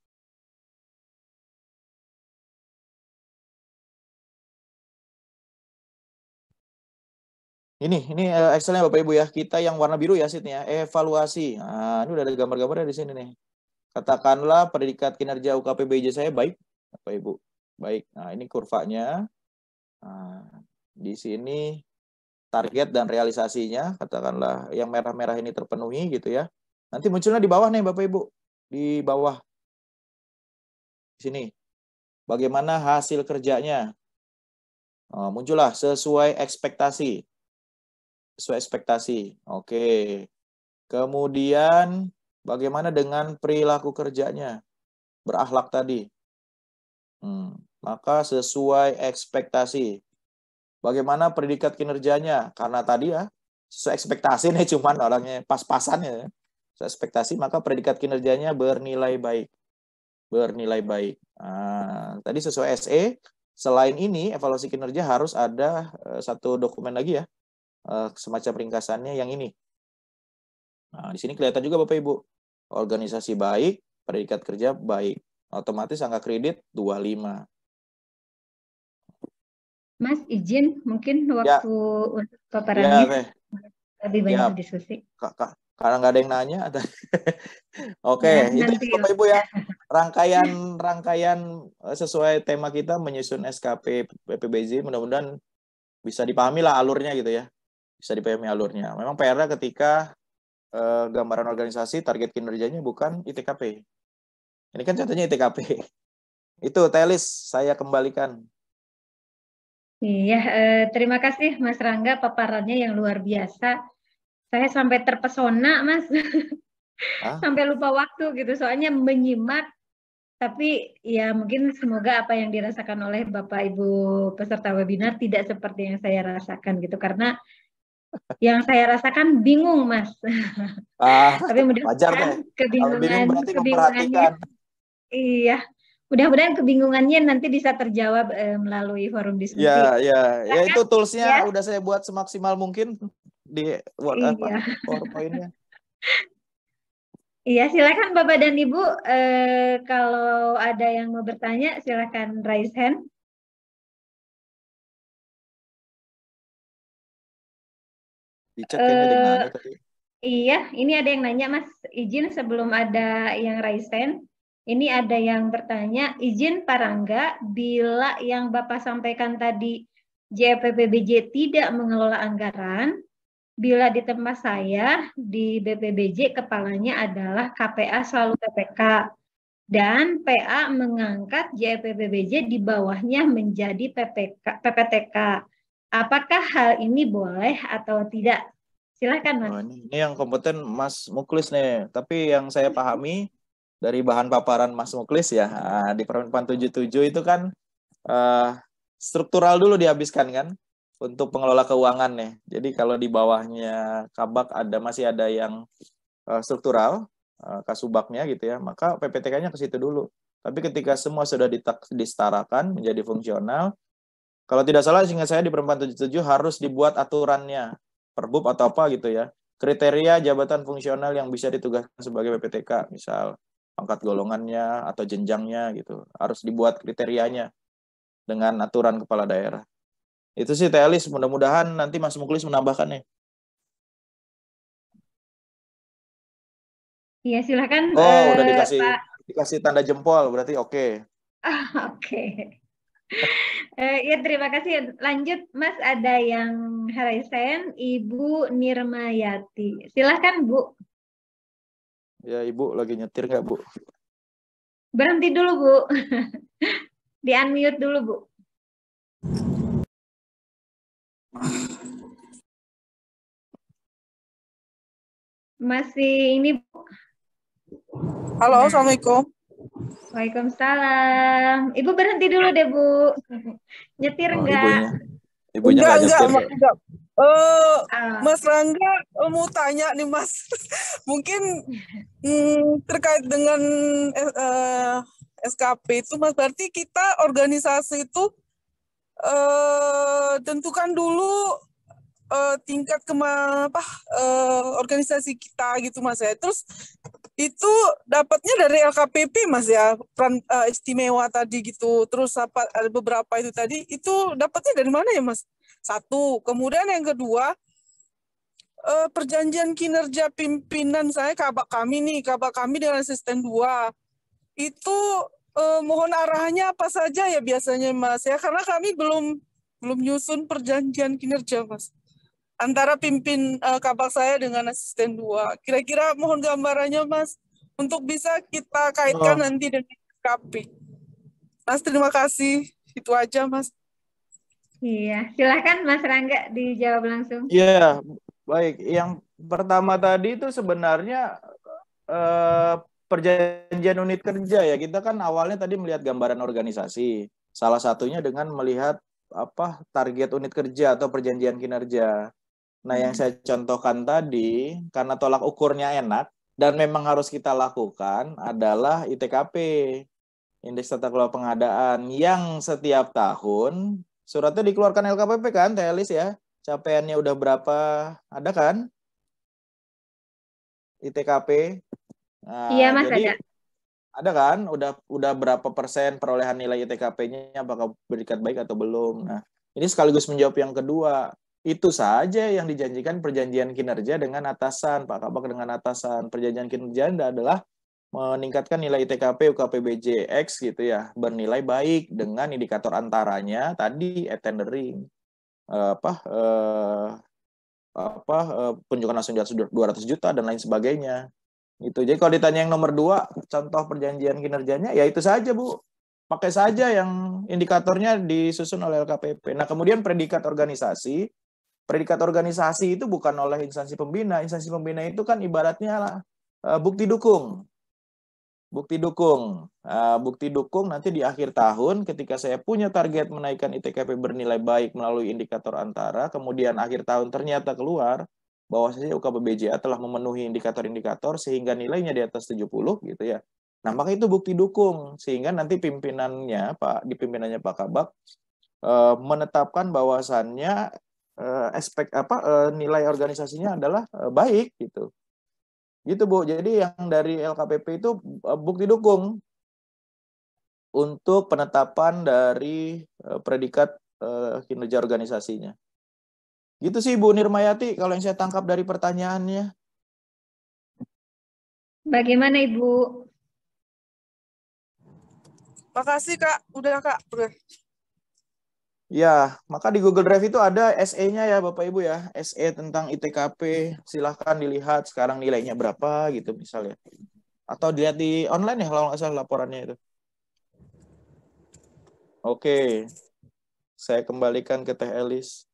Ini Excelnya Bapak Ibu ya. Kita yang warna biru ya sheetnya. Evaluasi. Nah, ini udah ada gambar-gambarnya di sini nih. Katakanlah predikat kinerja UKPBJ saya baik, Bapak Ibu. Baik. Nah, ini kurvanya. Nah, di sini target dan realisasinya, katakanlah yang merah-merah ini terpenuhi gitu ya. Nanti munculnya di bawah nih Bapak Ibu. Di bawah. Di sini. Bagaimana hasil kerjanya? Muncullah sesuai ekspektasi. Sesuai ekspektasi. Oke. Kemudian bagaimana dengan perilaku kerjanya? Berakhlak tadi. Maka sesuai ekspektasi. Bagaimana predikat kinerjanya? Karena tadi ya, sesuai ekspektasi nih cuman orangnya pas-pasan ya. Sesuai ekspektasi, maka predikat kinerjanya bernilai baik. Bernilai baik. Nah, tadi sesuai SE. Selain ini, evaluasi kinerja harus ada satu dokumen lagi ya. Semacam ringkasannya yang ini. Nah, di sini kelihatan juga Bapak Ibu. Organisasi baik, predikat kerja baik. Otomatis angka kredit 25. Mas, izin mungkin Ya, waktu untuk ya, paparannya Teh. lebih banyak Ya, diskusi. karena nggak ada yang nanya. Oke, Ya, itu nanti. Bapak Ibu ya. Rangkaian sesuai tema kita menyusun SKP PPBJ. Mudah-mudahan bisa dipahami lah alurnya gitu ya. Bisa dipahami alurnya. Memang PR-nya ketika gambaran organisasi target kinerjanya bukan ITKP. Ini kan contohnya ITKP. Itu Telis, saya kembalikan. Iya, terima kasih Mas Rangga paparannya yang luar biasa. Saya sampai terpesona, Mas. Sampai lupa waktu gitu. Soalnya menyimak, tapi ya mungkin semoga apa yang dirasakan oleh Bapak Ibu peserta webinar tidak seperti yang saya rasakan gitu. Karena yang saya rasakan bingung, Mas. Tapi Wajar deh. mudah-mudahan Kalau bingung berarti kebingungannya, memperhatikan. iya, mudah-mudahan kebingungannya nanti bisa terjawab melalui forum diskusi. Ya itu Silakan, toolsnya ya. udah saya buat semaksimal mungkin di Iya, PowerPoint-nya. iya, silakan Bapak dan Ibu. Kalau ada yang mau bertanya, silakan raise hand. Di chat kayaknya ada yang Eh, nanya tadi. iya, ini ada yang nanya, Mas. Izin sebelum ada yang raise hand. Ini ada yang bertanya, izin Pak Rangga, bila yang Bapak sampaikan tadi JPPBJ tidak mengelola anggaran, bila di tempat saya di BPBJ kepalanya adalah KPA selalu PPK dan PA mengangkat JPPBJ di bawahnya menjadi PPTK. Apakah hal ini boleh atau tidak? Silakan Mas. Ini yang kompeten Mas Muklis nih. Tapi yang saya pahami dari bahan paparan Mas Muklis ya, di Permen 77 itu kan struktural dulu dihabiskan kan untuk pengelola keuangan nih. Jadi kalau di bawahnya Kabak masih ada yang struktural, kasubagnya gitu ya, maka PPTK-nya ke situ dulu. Tapi ketika semua sudah disetarakan menjadi fungsional, kalau tidak salah seingat saya di Permen 77 harus dibuat aturannya, perbub atau apa gitu ya. Kriteria jabatan fungsional yang bisa ditugaskan sebagai PPTK, misal pangkat golongannya atau jenjangnya gitu. Harus dibuat kriterianya dengan aturan kepala daerah. Itu sih Telis, mudah-mudahan nanti Mas Muklis menambahkan nih. Iya, silakan Udah Pak. dikasih tanda jempol, berarti oke. Oke. Ya, terima kasih. Lanjut, Mas, ada yang Harisen, Ibu Nirmayati. Silahkan, Bu. Ya, Ibu lagi nyetir nggak, Bu? Berhenti dulu, Bu. Di-unmute dulu, Bu. Masih ini, Bu. Halo, Nah. Assalamualaikum. Waalaikumsalam. Ibu berhenti dulu deh, Bu. Nyetir enggak? Ibunya nggak nyetir. Enggak. Mas Rangga mau tanya nih, Mas. Mungkin terkait dengan SKP itu, Mas, berarti kita organisasi itu tentukan dulu tingkat organisasi kita gitu, Mas ya. Terus itu dapatnya dari LKPP, Mas ya, peran istimewa tadi gitu. Terus ada beberapa itu tadi, itu dapatnya dari mana ya, Mas? Satu. Kemudian yang kedua, perjanjian kinerja pimpinan saya, kabak kami dengan asisten 2 itu mohon arahannya apa saja ya biasanya Mas ya, karena kami belum nyusun perjanjian kinerja Mas antara kabak saya dengan asisten 2. Kira-kira mohon gambarannya Mas untuk bisa kita kaitkan Oh, nanti dengan KP. Mas, terima kasih. Itu aja Mas. Iya, silahkan Mas Rangga dijawab langsung. iya, baik. Yang pertama tadi itu sebenarnya perjanjian unit kerja ya. Kita kan awalnya tadi melihat gambaran organisasi. Salah satunya dengan melihat apa target unit kerja atau perjanjian kinerja. Nah, yang saya contohkan tadi karena tolak ukurnya enak dan memang harus kita lakukan adalah ITKP, Indeks Tata Kelola Pengadaan, yang setiap tahun suratnya dikeluarkan LKPP kan, Teh Elis ya. Capaiannya udah berapa? Ada kan? ITKP. Iya Nah, Mas, ada. jadi ada kan? Udah berapa persen perolehan nilai ITKP-nya, apakah berikat baik atau belum? Nah, ini sekaligus menjawab yang kedua. Itu saja yang dijanjikan perjanjian kinerja dengan atasan, Pak Kabak dengan atasan. Perjanjian kinerja adalah meningkatkan nilai ITKP UKPBJ X gitu ya, bernilai baik dengan indikator antaranya tadi tendering penunjukan langsung di atas 200 juta dan lain sebagainya. Gitu. Jadi kalau ditanya yang nomor 2, contoh perjanjian kinerjanya, ya itu saja Bu. Pakai saja yang indikatornya disusun oleh LKPP. Nah, kemudian predikat organisasi itu bukan oleh instansi pembina. Instansi pembina itu kan ibaratnya bukti dukung. Bukti dukung. Bukti dukung nanti di akhir tahun ketika saya punya target menaikkan ITKP bernilai baik melalui indikator antara, kemudian akhir tahun ternyata keluar bahwasanya UKPBJA telah memenuhi indikator-indikator sehingga nilainya di atas 70 gitu ya. Nah, maka itu bukti dukung sehingga nanti pimpinannya Pak Kabak menetapkan bahwasannya nilai organisasinya adalah baik gitu. Gitu Bu. Jadi yang dari LKPP itu bukti dukung untuk penetapan dari predikat kinerja organisasinya. Gitu sih Bu Nirmayati kalau yang saya tangkap dari pertanyaannya. Bagaimana Ibu? Makasih Kak, udah Kak. Udah. Ya, maka di Google Drive itu ada SE-nya ya Bapak Ibu ya. SE tentang ITKP. Silahkan dilihat sekarang nilainya berapa gitu misalnya. Atau dilihat di online ya kalau nggak salah laporannya itu. Oke, saya kembalikan ke Teh Elis.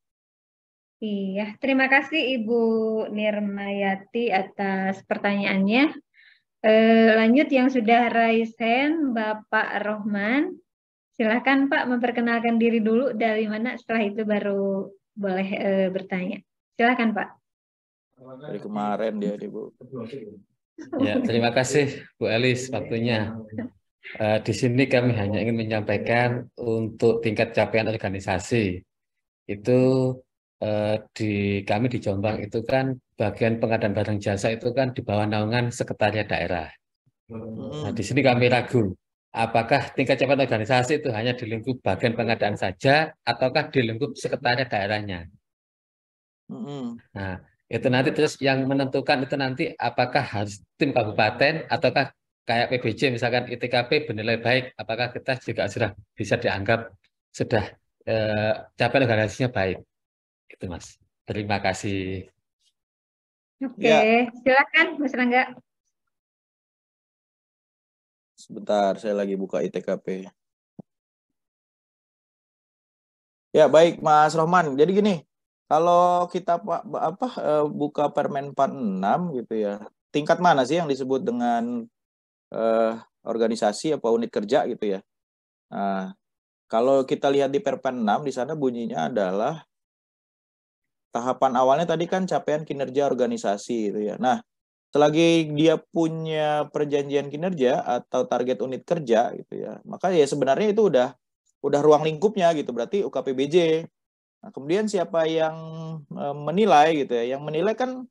Iya, terima kasih Ibu Nirmayati atas pertanyaannya. Lanjut yang sudah raise hand, Bapak Rohman. Silahkan Pak memperkenalkan diri dulu dari mana, setelah itu baru boleh bertanya. Silahkan Pak. Dari kemarin dia Bu. Ya, terima kasih Bu Elis waktunya. Di sini kami hanya ingin menyampaikan untuk tingkat capaian organisasi. Itu kami di Jombang itu kan bagian pengadaan barang jasa itu kan di bawah naungan sekretariat daerah. Nah, di sini kami ragu, apakah tingkat capaian organisasi itu hanya di lingkup bagian pengadaan saja, ataukah di lingkup sekretariat daerahnya? Nah, itu nanti terus yang menentukan itu nanti apakah harus tim kabupaten ataukah kayak PBJ misalkan ITKP bernilai baik, apakah kita juga sudah bisa dianggap sudah capaian organisasinya baik. Itu Mas. Terima kasih. Oke, Ya, silakan Mas Rangga. sebentar saya lagi buka ITKP. Ya, baik Mas Rohman. Jadi gini, kalau kita buka Permenpan 6 gitu ya. Tingkat mana sih yang disebut dengan organisasi apa unit kerja gitu ya. Nah, kalau kita lihat di Perpen 6 di sana bunyinya adalah tahapan awalnya tadi kan capaian kinerja organisasi gitu ya. Nah, selagi dia punya perjanjian kinerja atau target unit kerja gitu ya, maka ya sebenarnya itu udah ruang lingkupnya gitu, berarti UKPBJ. Nah, kemudian siapa yang menilai gitu ya? Yang menilai kan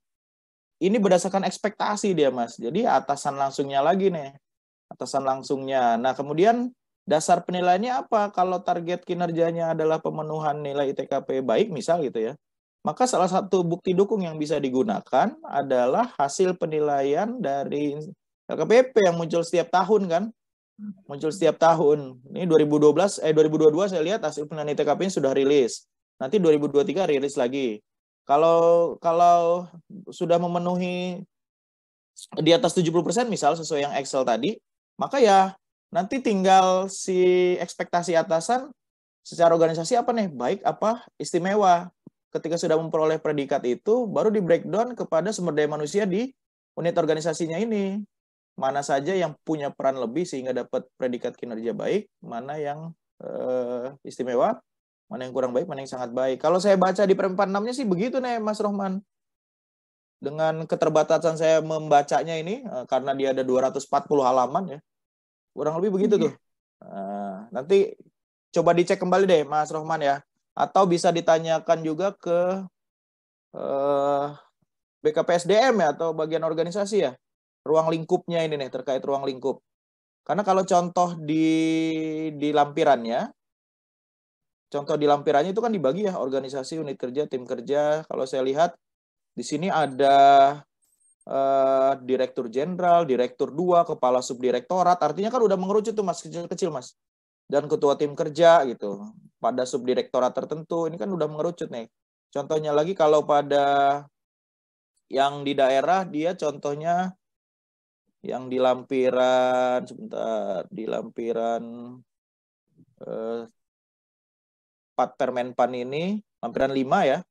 ini berdasarkan ekspektasi dia, Mas. Jadi atasan langsungnya lagi nih. Atasan langsungnya. Nah, kemudian dasar penilaiannya apa? Kalau target kinerjanya adalah pemenuhan nilai ITKP baik misal gitu ya. maka salah satu bukti dukung yang bisa digunakan adalah hasil penilaian dari LKPP yang muncul setiap tahun kan. Muncul setiap tahun. Ini 2022 saya lihat hasil penilaian ITKP-nya sudah rilis. Nanti 2023 rilis lagi. Kalau sudah memenuhi di atas 70% misal sesuai yang Excel tadi, maka ya nanti tinggal si ekspektasi atasan secara organisasi apa nih, baik apa istimewa. Ketika sudah memperoleh predikat itu, baru di breakdown kepada sumber daya manusia di unit organisasinya ini. Mana saja yang punya peran lebih sehingga dapat predikat kinerja baik, mana yang istimewa, mana yang kurang baik, mana yang sangat baik. Kalau saya baca di per 46-nya sih begitu nih Mas Rohman. Dengan keterbatasan saya membacanya ini, karena dia ada 240 halaman ya, kurang lebih begitu tuh. Nanti coba dicek kembali deh Mas Rohman ya. Atau bisa ditanyakan juga ke BKPSDM ya, atau bagian organisasi ya. Ruang lingkupnya ini nih, terkait ruang lingkup. Karena kalau contoh di lampirannya itu kan dibagi ya, organisasi, unit kerja, tim kerja. Kalau saya lihat di sini ada direktur jenderal, direktur 2, kepala subdirektorat. Artinya kan udah mengerucut tuh Mas, kecil-kecil Mas. Dan ketua tim kerja gitu. Pada subdirektorat tertentu, ini kan udah mengerucut nih. Contohnya lagi kalau pada yang di daerah, dia contohnya yang di lampiran, sebentar, di lampiran 4 Permenpan ini, lampiran 5 ya,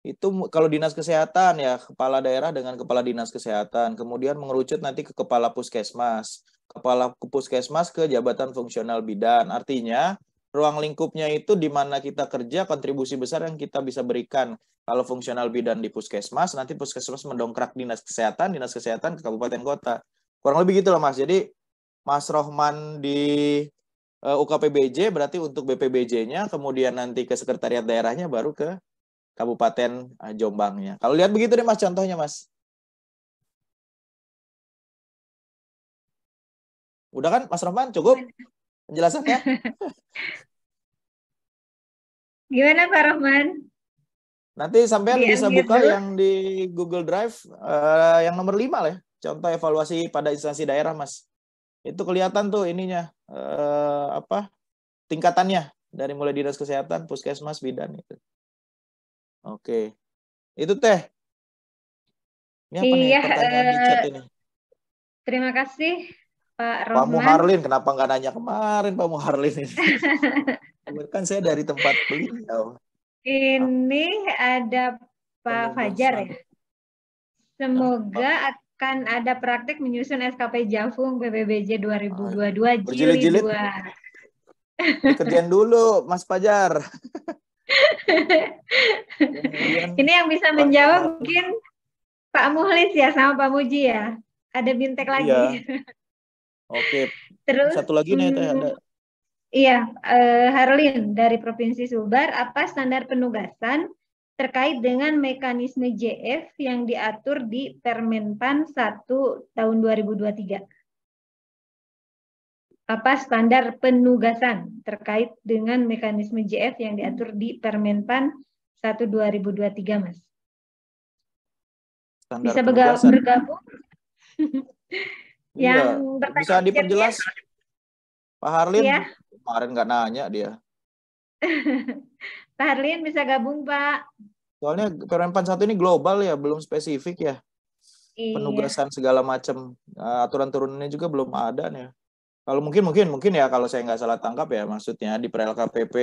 itu kalau dinas kesehatan ya, kepala daerah dengan kepala dinas kesehatan, kemudian mengerucut nanti ke kepala puskesmas, kepala puskesmas ke jabatan fungsional bidan. Artinya ruang lingkupnya itu di mana kita kerja, kontribusi besar yang kita bisa berikan. Kalau fungsional bidan di puskesmas, nanti puskesmas mendongkrak dinas kesehatan ke kabupaten kota. Kurang lebih gitu lah Mas. Jadi Mas Rohman di UKPBJ berarti untuk BPBJ-nya, kemudian nanti ke sekretariat daerahnya, baru ke Kabupaten Jombangnya. Kalau lihat begitu deh Mas contohnya Mas. Udah kan Mas Rohman, cukup penjelasannya? Gimana Pak Rohman? Nanti sampean bisa Di-unmute buka dulu. yang di Google Drive yang nomor 5 lah ya. Contoh evaluasi pada instansi daerah Mas. Itu kelihatan tuh ininya, tingkatannya dari mulai dinas kesehatan, puskesmas, bidan itu. Oke. Itu Teh. Ini apa nih Iya, pertanyaan di chat ini? terima kasih Pak Pak Rohman. Muharlin, kenapa nggak nanya kemarin Pak Muharlin ini? Kan saya dari tempat beliau. Ini ada Pak Fajar ya. Semoga akan ada praktek menyusun SKP Jafung PPBJ 2022 Jili 2. Dikerjain dulu Mas Fajar. Ini yang bisa menjawab mungkin Pak Muhlis ya sama Pak Muji ya. Ada bintek lagi. Iya. Oke. Terus satu lagi nih Teh ada. Iya, Harlin dari Provinsi Sumbar, apa standar penugasan terkait dengan mekanisme JF yang diatur di Permenpan 1 tahun 2023? Apa standar penugasan terkait dengan mekanisme JF yang diatur di Permenpan 1 2023, Mas? Standar bisa bergabung? Yang bisa diperjelas Pak Harlin? Ya? Kemarin nggak nanya dia. Pak Harlin bisa gabung Pak. Soalnya Permenpan 1 ini global ya, belum spesifik ya. Iya. Penugasan segala macam, aturan turunannya juga belum ada nih. Kalau mungkin ya, kalau saya nggak salah tangkap ya, maksudnya di Per-LKPP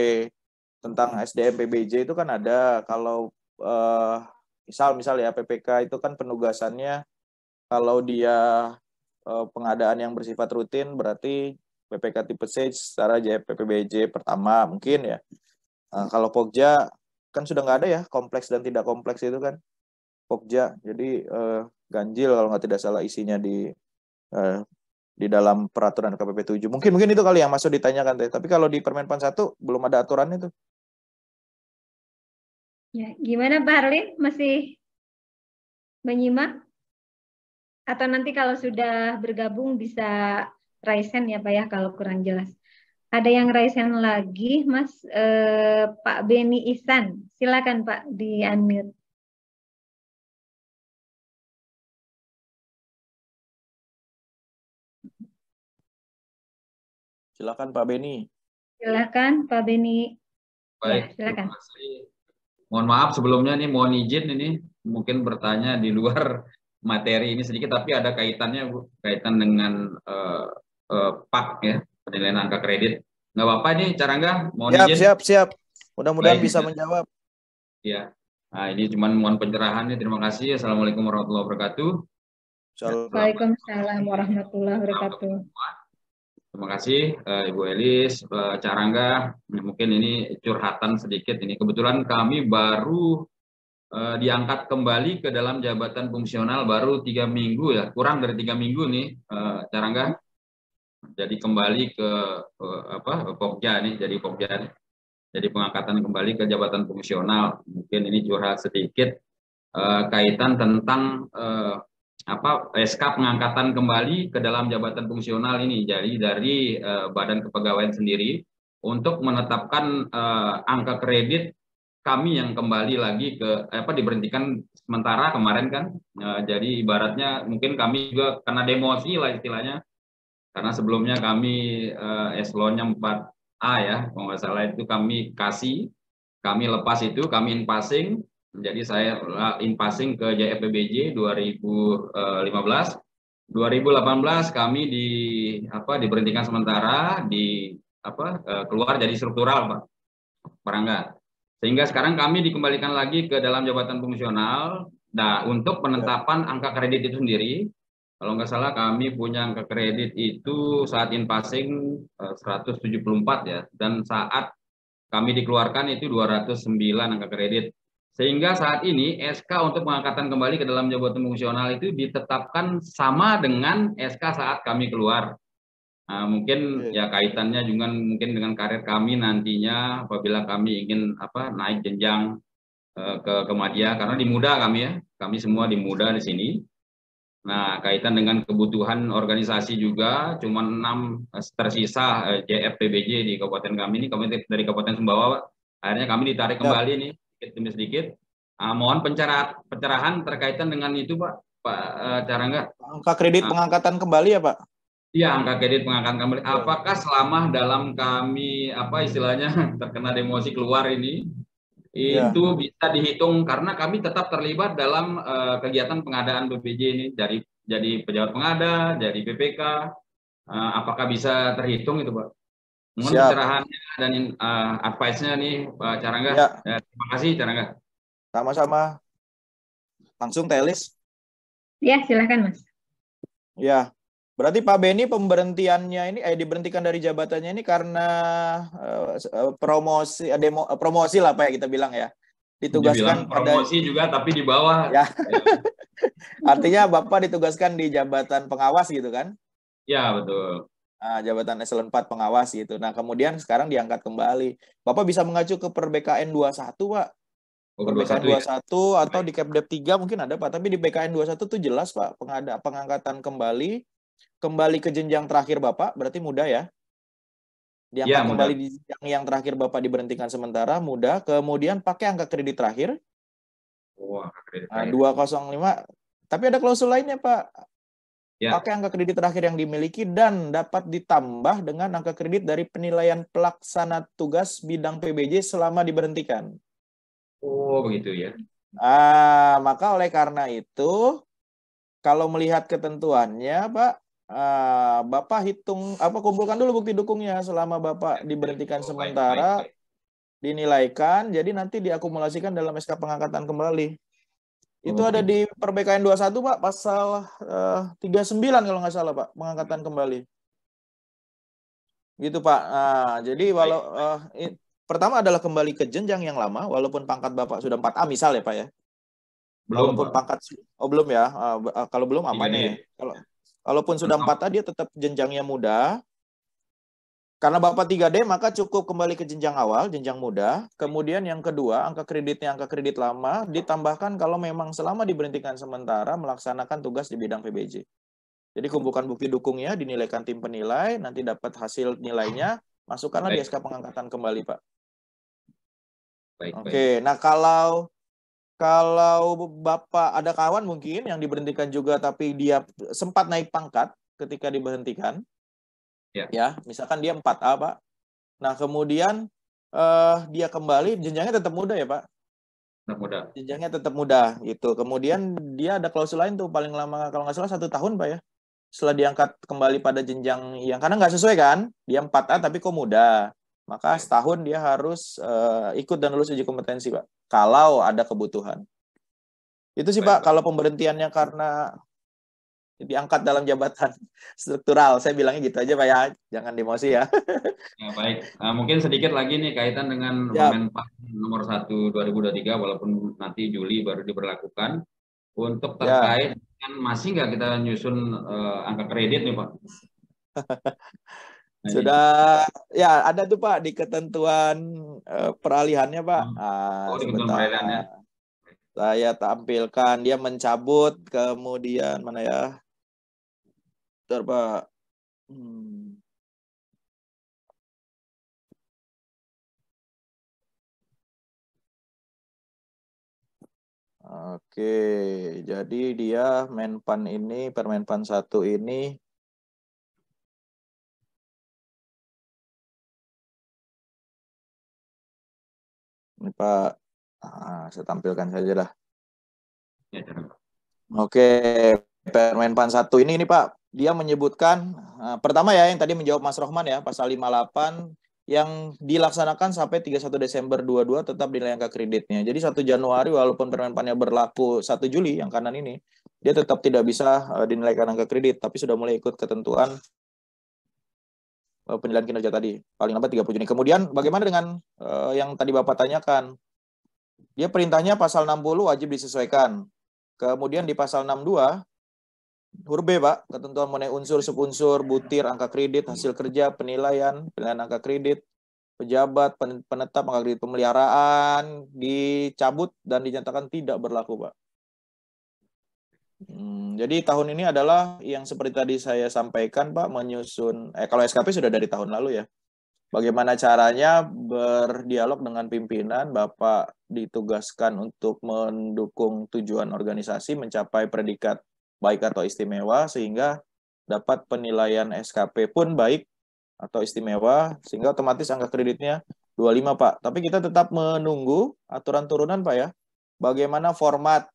tentang SDM PBJ itu kan ada. Kalau misal ya PPK itu kan penugasannya kalau dia pengadaan yang bersifat rutin berarti PPK tipe C secara PPBJ pertama mungkin ya. Kalau Pokja kan sudah nggak ada ya, kompleks dan tidak kompleks itu kan Pokja. Jadi ganjil kalau nggak tidak salah isinya di dalam peraturan KPP 7. Mungkin itu kali yang masuk ditanyakan Teh. Tapi kalau di Permenpan 1 belum ada aturannya tuh. Ya, gimana Pak Harlin? Masih menyimak? Atau nanti kalau sudah bergabung bisa raise hand ya Pak ya kalau kurang jelas. Ada yang raise hand lagi, Mas. Pak Beni Ihsan. Silakan Pak, di-unmute. Silakan Pak Beni. Silakan Pak Beni. Ya, Baik, silakan. terima kasih. Mohon maaf sebelumnya nih, mohon izin ini mungkin bertanya di luar materi ini sedikit, tapi ada kaitannya Bu, kaitan dengan PAK ya, penilaian angka kredit. Nggak apa-apa nih, Carangga, mohon Siap, izin. siap. Mudah-mudahan Baik. bisa menjawab. Ya, nah ini cuman mohon pencerahan nih, terima kasih. Assalamualaikum warahmatullahi wabarakatuh. Waalaikumsalam warahmatullahi wabarakatuh. Terima kasih Ibu Elis, Carangga. Mungkin ini curhatan sedikit ini. Kebetulan kami baru diangkat kembali ke dalam jabatan fungsional baru 3 minggu ya, kurang dari 3 minggu nih, Carangga. Jadi kembali ke Pokja nih, jadi Pokja nih. Jadi pengangkatan kembali ke jabatan fungsional. Mungkin ini curhat sedikit kaitan tentang SK pengangkatan kembali ke dalam jabatan fungsional ini. Jadi dari Badan Kepegawaian sendiri untuk menetapkan angka kredit kami yang kembali lagi ke diberhentikan sementara kemarin kan. Jadi ibaratnya mungkin kami juga kena demosi lah istilahnya. Karena sebelumnya kami eselonnya 4A ya, kalau nggak salah itu kami lepas itu, kami in-passing. Jadi saya in-passing ke JFPBJ 2015. 2018 kami diberhentikan sementara, keluar jadi struktural Pak Parangga. Sehingga sekarang kami dikembalikan lagi ke dalam jabatan fungsional. Nah, untuk penetapan angka kredit itu sendiri, kalau nggak salah kami punya angka kredit itu saat in-passing 174 ya, dan saat kami dikeluarkan itu 209 angka kredit. Sehingga saat ini SK untuk pengangkatan kembali ke dalam jabatan fungsional itu ditetapkan sama dengan SK saat kami keluar. Nah, mungkin ya kaitannya juga mungkin dengan karir kami nantinya apabila kami ingin naik jenjang ke Madya, karena di Muda kami semua di Muda di sini. Nah, kaitan dengan kebutuhan organisasi juga, cuma 6 tersisa JFPBJ di kabupaten kami ini, kami dari Kabupaten Sumbawa, akhirnya kami ditarik kembali nih, sedikit demi sedikit. Mohon pencerahan terkaitan dengan itu Pak Carangga. Angka kredit pengangkatan kembali ya Pak? Iya, angka kredit pengangkatan kembali. Apakah selama dalam kami istilahnya terkena demosi keluar ini, itu bisa dihitung karena kami tetap terlibat dalam kegiatan pengadaan BPJ ini jadi pejabat pengada, jadi PPK, apakah bisa terhitung itu Pak? Mohon pencerahannya dan advice-nya nih Pak Carangga. Ya, terima kasih Carangga. Sama-sama. Langsung Telis. Ya, silakan Mas. Ya. Berarti Pak Beni pemberhentiannya ini diberhentikan dari jabatannya ini karena promosi lah Pak ya kita bilang ya. Ditugaskan promosi juga tapi di bawah. Ya. Artinya Bapak ditugaskan di jabatan pengawas gitu kan? Ya, betul. Nah, jabatan eselon 4 pengawas gitu. Nah, kemudian sekarang diangkat kembali. Bapak bisa mengacu ke per BKN 21, Pak. Per BKN 21 ya? Atau di Kepdep 3 mungkin ada Pak, tapi di BKN 21 tuh jelas Pak pengangkatan kembali ke jenjang terakhir Bapak, berarti Muda ya. Diangkat kembali di jenjang yang terakhir Bapak diberhentikan sementara, Muda, kemudian pakai angka kredit terakhir. Angka kredit terakhir. 205. Tapi ada klausul lainnya, Pak. Ya. Pakai angka kredit terakhir yang dimiliki dan dapat ditambah dengan angka kredit dari penilaian pelaksana tugas bidang PBJ selama diberhentikan. Oh, begitu ya. Maka oleh karena itu, kalau melihat ketentuannya, Pak, Bapak kumpulkan dulu bukti dukungnya selama Bapak diberhentikan sementara, dinilaikan, jadi nanti diakumulasikan dalam SK pengangkatan kembali. Itu ada di per BKN 21 Pak, pasal 39 kalau nggak salah Pak, pengangkatan kembali. Gitu Pak. Jadi pertama adalah kembali ke jenjang yang lama, walaupun pangkat Bapak sudah 4A misal ya Pak ya. Belum, walaupun Pak. belum ya. Kalau belum aman ya. Kalaupun sudah 4A dia tetap jenjangnya Muda. Karena Bapak 3D maka cukup kembali ke jenjang awal, jenjang Muda. Kemudian yang kedua, angka kredit lama ditambahkan kalau memang selama diberhentikan sementara melaksanakan tugas di bidang PBJ. Jadi kumpulkan bukti dukungnya, dinilaikan tim penilai, nanti dapat hasil nilainya, Masukkanlah di Baik. SK pengangkatan kembali, Pak. Baik, baik. Oke, nah kalau Bapak ada kawan mungkin yang diberhentikan juga tapi dia sempat naik pangkat ketika diberhentikan. Ya, misalkan dia 4A, Pak. Nah, kemudian dia kembali, jenjangnya tetap muda ya, Pak? Tetap muda. Jenjangnya tetap muda gitu. Kemudian dia ada klausul lain tuh paling lama kalau nggak salah 1 tahun, Pak ya. Setelah diangkat kembali pada jenjang yang karena nggak sesuai kan, dia 4A tapi kok muda. Maka setahun dia harus ikut dan lulus uji kompetensi, Pak. Kalau ada kebutuhan. Itu sih, Pak, kalau pemberhentiannya karena diangkat dalam jabatan struktural. Saya bilangnya gitu aja, Pak ya. Jangan emosi ya. Ya, baik. Mungkin sedikit lagi nih kaitan dengan Ya. Permenpan nomor 1 2023 walaupun nanti Juli baru diberlakukan. Untuk terkait dengan masih nggak kita nyusun angka kredit nih, Pak? Nah, Sudah ya ada tuh, Pak, di ketentuan peralihannya, Pak. di ketentuan Sebentar. peralihannya. Saya tampilkan dia mencabut kemudian mana ya? Bentar, Pak. Oke, jadi dia Menpan ini, Permenpan 1 ini Pak, saya tampilkan saja lah. Ya, Oke, Permenpan 1 ini Pak, dia menyebutkan pertama ya yang tadi menjawab Mas Rohman ya, pasal 58 yang dilaksanakan sampai 31 Desember 22 tetap dinilai angka kreditnya. Jadi 1 Januari walaupun Permenpannya berlaku 1 Juli yang kanan ini, dia tetap tidak bisa dinilaikan angka kredit, tapi sudah mulai ikut ketentuan penilaian kinerja tadi, paling lambat 30 Juni. Kemudian bagaimana dengan yang tadi Bapak tanyakan? Dia perintahnya pasal 60 wajib disesuaikan. Kemudian di pasal 62 huruf B, Pak, ketentuan mengenai unsur, subunsur, butir, angka kredit, hasil kerja, penilaian angka kredit, pejabat, penetap angka kredit pemeliharaan dicabut dan dinyatakan tidak berlaku, Pak. Jadi tahun ini adalah yang seperti tadi saya sampaikan, Pak, menyusun, kalau SKP sudah dari tahun lalu ya. Bagaimana caranya berdialog dengan pimpinan, Bapak ditugaskan untuk mendukung tujuan organisasi mencapai predikat baik atau istimewa sehingga dapat penilaian SKP pun baik atau istimewa sehingga otomatis angka kreditnya 25, Pak. Tapi kita tetap menunggu aturan turunan, Pak ya. Bagaimana format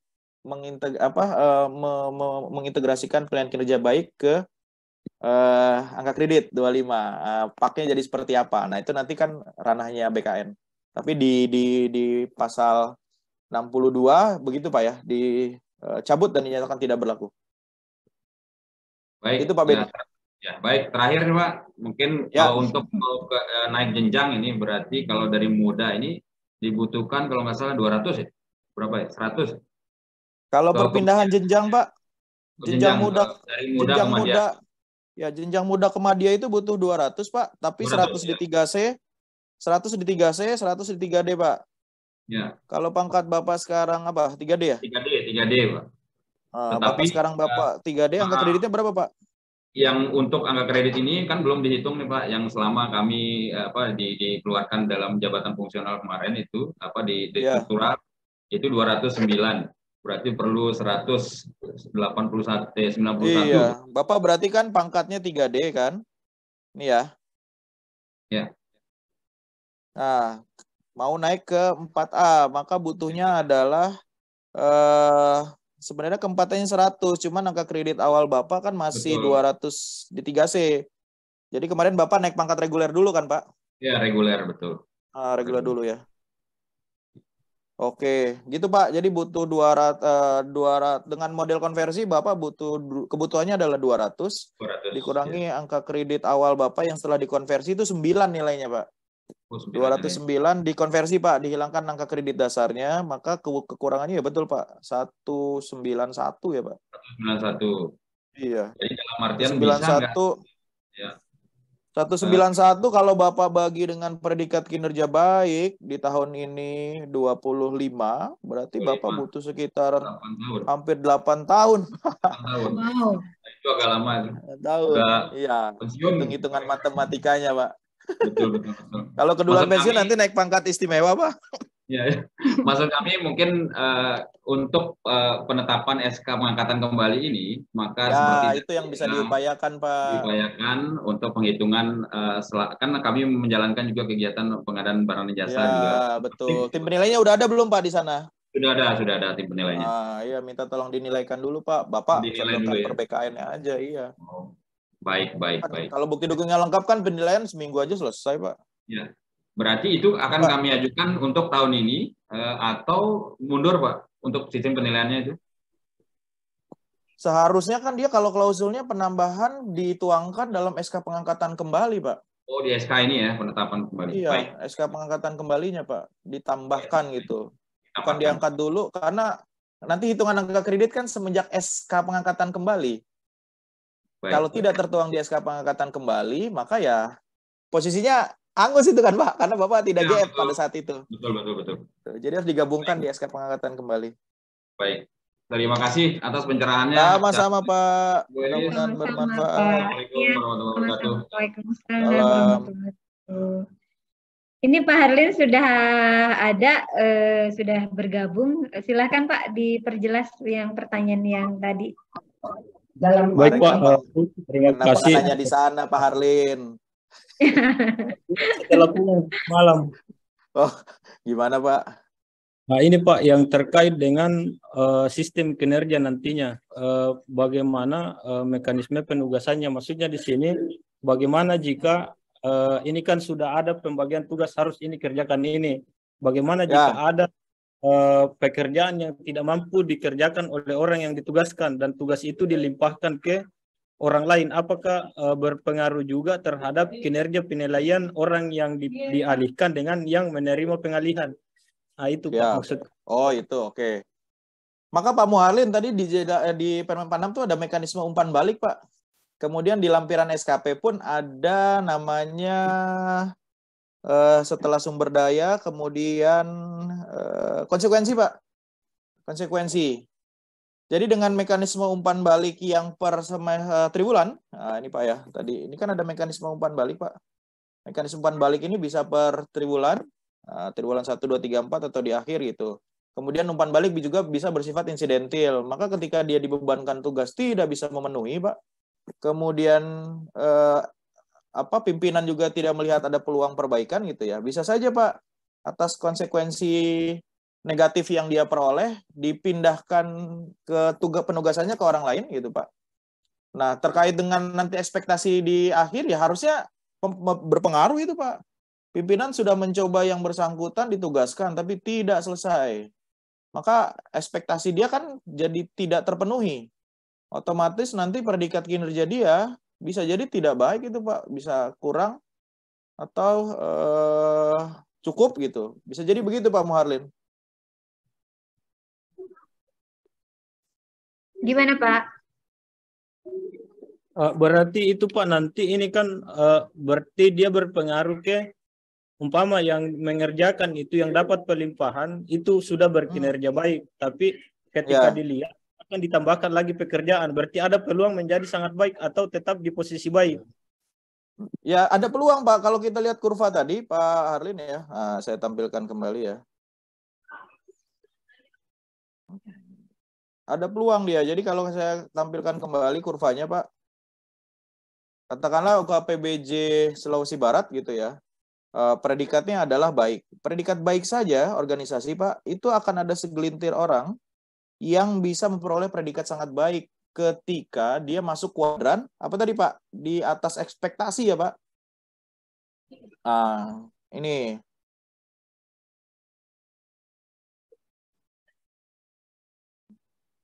mengintegrasikan penilaian kinerja baik ke angka kredit 25. Paknya jadi seperti apa? Nah, itu nanti kan ranahnya BKN. Tapi di pasal 62 begitu, Pak ya, dicabut dan dinyatakan tidak berlaku. Baik. Itu Pak Ben. Ya, baik. Terakhir nih, Pak, mungkin kalau untuk naik jenjang ini berarti kalau dari muda ini dibutuhkan kalau nggak salah 200 ya? Berapa ya? 100? Kalau perpindahan jenjang, Pak, jenjang muda dari muda ke media. Ya, jenjang muda ke media itu butuh 200, Pak, tapi 100 di 3C, 100 di 3C, 100 di 3D, Pak. Ya. Kalau pangkat Bapak sekarang apa? 3D ya? 3D, Pak. Bapak sekarang Bapak 3D, angka kreditnya berapa, Pak? Yang untuk angka kredit ini kan belum dihitung nih, Pak, yang selama kami dikeluarkan dalam jabatan fungsional kemarin itu di struktural itu 209. Berarti perlu 91. Iya, Bapak berarti kan pangkatnya 3D kan? Ini ya. Ya. Nah, mau naik ke 4A, maka butuhnya adalah sebenarnya ke 4A-nya 100, cuman angka kredit awal Bapak kan masih 200 di 3C. Jadi kemarin Bapak naik pangkat reguler dulu kan, Pak? Ya, reguler, betul. Reguler dulu ya. Oke, gitu Pak. Jadi butuh 200 dengan model konversi Bapak butuh kebutuhannya adalah 200 dikurangi angka kredit awal Bapak yang setelah dikonversi itu 9 nilainya, Pak. 209 dikonversi, Pak, dihilangkan angka kredit dasarnya, maka kekurangannya ya betul, Pak. 191 ya, Pak. 191. Iya. Jadi dalam artian 191 bisa enggak? Ya. 191 kalau Bapak bagi dengan predikat kinerja baik di tahun ini 25, berarti 25. Bapak butuh sekitar 8 hampir 8 tahun. 8 tahun. Wow. Itu agak lama itu. Tahun. Iya. Hitung-hitungan matematikanya, Pak. Betul. Kalau keduluan Maksud pensiun kami, nanti naik pangkat istimewa, Pak. ya, maksud kami mungkin untuk penetapan SK pengangkatan kembali ini, maka seperti Ya, itu yang bisa diupayakan, Pak. diupayakan untuk penghitungan kan kami menjalankan juga kegiatan pengadaan barang dan jasa Ya, juga. betul. Tim penilainya udah ada belum, Pak, di sana? Sudah ada tim penilainya. Iya, minta tolong dinilaikan dulu, Pak. Bapak Dinilai dulu sodorkan ya. per BKN-nya aja, iya. Oh, baik. Kalau bukti dukungnya lengkap kan penilaian seminggu aja selesai, Pak. Ya. Berarti itu akan Pak. kami ajukan untuk tahun ini atau mundur, Pak, untuk sistem penilaiannya itu? Seharusnya kan dia kalau klausulnya penambahan dituangkan dalam SK pengangkatan kembali, Pak. Oh, di SK ini ya, penetapan kembali. Iya, Baik. SK pengangkatan kembalinya, Pak. Ditambahkan gitu. Bukan diangkat dulu, karena nanti hitungan angka kredit kan semenjak SK pengangkatan kembali. Baik. Kalau tidak tertuang di SK pengangkatan kembali, maka ya posisinya angus itu kan, Pak. Karena Bapak tidak Ya, GF pada saat itu. Betul. Jadi harus digabungkan di SK pengangkatan kembali. Baik. Terima kasih atas pencerahannya. Sama-sama, Pak. Bu Elis. Mudah-mudahan Sama-sama, bermanfaat. Pak. Assalamualaikum Iya, warahmatullahi wabarakatuh. sama-sama. Waalaikumsalam Salam. warahmatullahi wabarakatuh. Ini Pak Harlin sudah ada, sudah bergabung. Silahkan Pak diperjelas yang pertanyaan yang tadi. Baik Pak, terima Kenapa kasih. nanya di sana, Pak Harlin? Setelah pulang malam. Oh, gimana, Pak? Nah ini Pak yang terkait dengan sistem kinerja nantinya, bagaimana mekanisme penugasannya. Maksudnya di sini bagaimana jika ini kan sudah ada pembagian tugas, harus ini kerjakan ini. Bagaimana jika ada pekerjaan yang tidak mampu dikerjakan oleh orang yang ditugaskan dan tugas itu dilimpahkan ke orang lain, apakah berpengaruh juga terhadap kinerja penilaian orang yang dialihkan dengan yang menerima pengalihan? Nah itu Pak maksud. Oh itu oke. Maka Pak Muharlin tadi di Permen 6 itu ada mekanisme umpan balik, Pak. Kemudian di lampiran SKP pun ada namanya setelah sumber daya, kemudian konsekuensi, Pak. Konsekuensi. Jadi dengan mekanisme umpan balik yang per triwulan, nah ini Pak ya, tadi ini kan ada mekanisme umpan balik, Pak. Mekanisme umpan balik ini bisa per triwulan, triwulan 1, 2, 3, 4 atau di akhir gitu. Kemudian umpan balik juga bisa bersifat insidentil. Maka ketika dia dibebankan tugas tidak bisa memenuhi, Pak. Kemudian pimpinan juga tidak melihat ada peluang perbaikan gitu ya. Bisa saja, Pak, atas konsekuensi negatif yang dia peroleh dipindahkan ke penugasannya ke orang lain gitu, Pak. Nah, terkait dengan nanti ekspektasi di akhir ya harusnya berpengaruh itu, Pak. Pimpinan sudah mencoba yang bersangkutan ditugaskan tapi tidak selesai. Maka ekspektasi dia kan jadi tidak terpenuhi. Otomatis nanti predikat kinerja dia bisa jadi tidak baik itu, Pak. Bisa kurang atau cukup gitu. Bisa jadi begitu, Pak Muharlin. Gimana Pak? Berarti itu Pak nanti ini kan berarti dia berpengaruh ke umpama yang mengerjakan itu yang dapat pelimpahan itu sudah berkinerja baik, tapi ketika dilihat akan ditambahkan lagi pekerjaan, berarti ada peluang menjadi sangat baik atau tetap di posisi baik. Ya ada peluang, Pak. Kalau kita lihat kurva tadi Pak Harlin ya, saya tampilkan kembali ya. Ada peluang dia. Jadi kalau saya tampilkan kembali kurvanya, Pak, katakanlah UKPBJ Sulawesi Barat gitu ya, predikatnya adalah baik. Predikat baik saja organisasi, Pak, itu akan ada segelintir orang yang bisa memperoleh predikat sangat baik ketika dia masuk kuadran, apa tadi Pak, di atas ekspektasi ya Pak. Ini.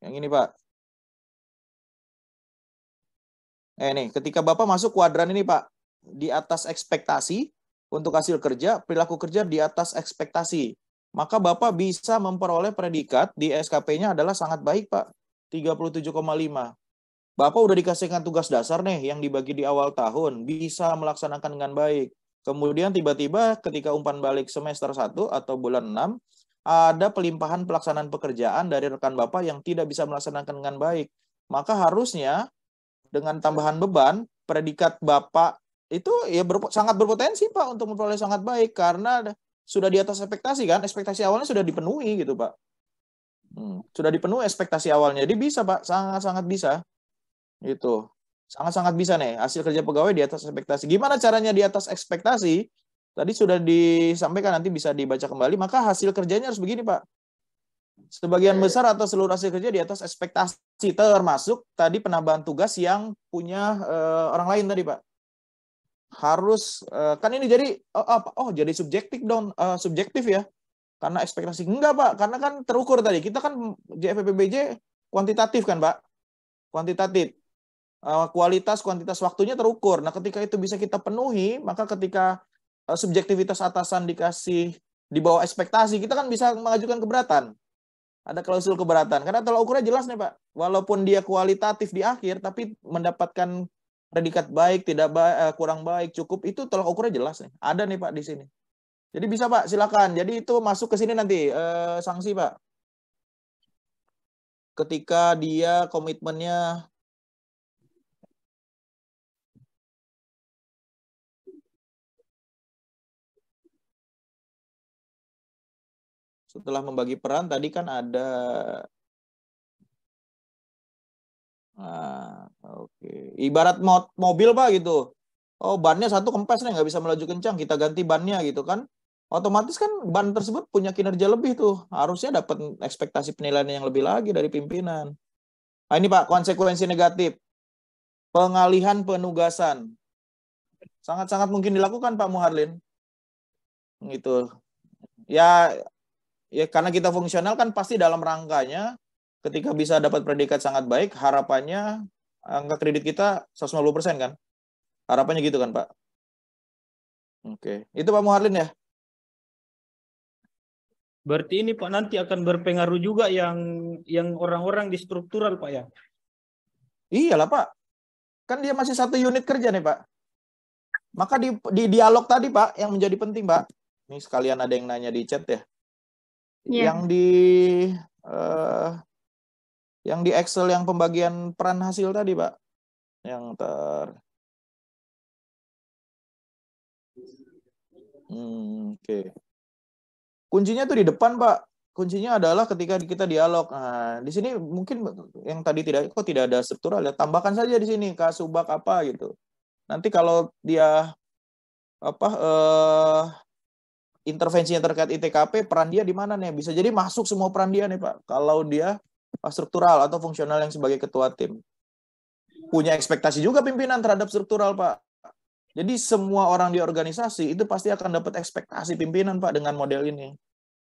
Yang ini Pak. Nih, ketika Bapak masuk kuadran ini Pak, di atas ekspektasi untuk hasil kerja, perilaku kerja di atas ekspektasi, maka Bapak bisa memperoleh predikat di SKP-nya adalah sangat baik Pak, 37,5. Bapak udah dikasihkan tugas dasar nih yang dibagi di awal tahun, bisa melaksanakan dengan baik. Kemudian tiba-tiba ketika umpan balik semester 1 atau bulan 6, ada pelimpahan pelaksanaan pekerjaan dari rekan Bapak yang tidak bisa melaksanakan dengan baik. Maka harusnya dengan tambahan beban, predikat Bapak itu ya sangat berpotensi Pak untuk memperoleh sangat baik karena sudah di atas ekspektasi kan, ekspektasi awalnya sudah dipenuhi gitu Pak. Sudah dipenuhi ekspektasi awalnya, jadi bisa Pak, sangat-sangat bisa. Gitu. Sangat-sangat bisa nih, hasil kerja pegawai di atas ekspektasi. Gimana caranya di atas ekspektasi? Tadi sudah disampaikan, nanti bisa dibaca kembali, maka hasil kerjanya harus begini Pak. Sebagian besar atau seluruh hasil kerja di atas ekspektasi, termasuk tadi penambahan tugas yang punya orang lain tadi Pak. Harus kan ini jadi jadi subjektif ya, karena ekspektasi enggak Pak, karena kan terukur tadi, kita kan JFPBJ kuantitatif kan Pak, kuantitatif, kualitas kuantitas waktunya terukur. Nah ketika itu bisa kita penuhi, maka ketika subjektivitas atasan dikasih di bawah ekspektasi, kita kan bisa mengajukan keberatan, ada klausul keberatan, karena tolak ukurnya jelas nih Pak, walaupun dia kualitatif di akhir tapi mendapatkan predikat baik, tidak baik, kurang baik, cukup, itu tolak ukurnya jelas nih. Ada nih Pak di sini. Jadi bisa Pak, silakan. Jadi itu masuk ke sini nanti sanksi Pak. Ketika dia komitmennya setelah membagi peran tadi kan ada ibarat mobil Pak gitu. Oh bannya satu kempes nih, nggak bisa melaju kencang, kita ganti bannya gitu kan. Otomatis kan ban tersebut punya kinerja lebih tuh. Harusnya dapat ekspektasi penilaian yang lebih lagi dari pimpinan. Nah ini Pak, konsekuensi negatif. Pengalihan penugasan. Sangat-sangat mungkin dilakukan Pak Muharlin. Gitu. Ya karena kita fungsional kan pasti dalam rangkanya ketika bisa dapat predikat sangat baik, harapannya angka kredit kita 150% kan? Harapannya gitu kan, Pak? Oke. Itu Pak Muharlin ya? Berarti ini Pak nanti akan berpengaruh juga yang orang-orang di struktural Pak ya? Iyalah Pak. Kan dia masih satu unit kerja nih Pak. Maka di dialog tadi Pak yang menjadi penting Pak. Ini sekalian ada yang nanya di chat ya. Iya. Yang di Excel yang pembagian peran hasil tadi Pak. Oke. Kuncinya tuh di depan Pak. Kuncinya adalah ketika kita dialog. Nah, di sini mungkin yang tadi tidak ada struktural ya, tambahkan saja di sini kasubag apa gitu. Nanti kalau dia intervensinya terkait ITKP, peran dia di mana nih? Bisa jadi masuk semua peran dia nih Pak. Kalau dia struktural atau fungsional yang sebagai ketua tim. Punya ekspektasi juga pimpinan terhadap struktural Pak. Jadi semua orang di organisasi itu pasti akan dapat ekspektasi pimpinan Pak dengan model ini.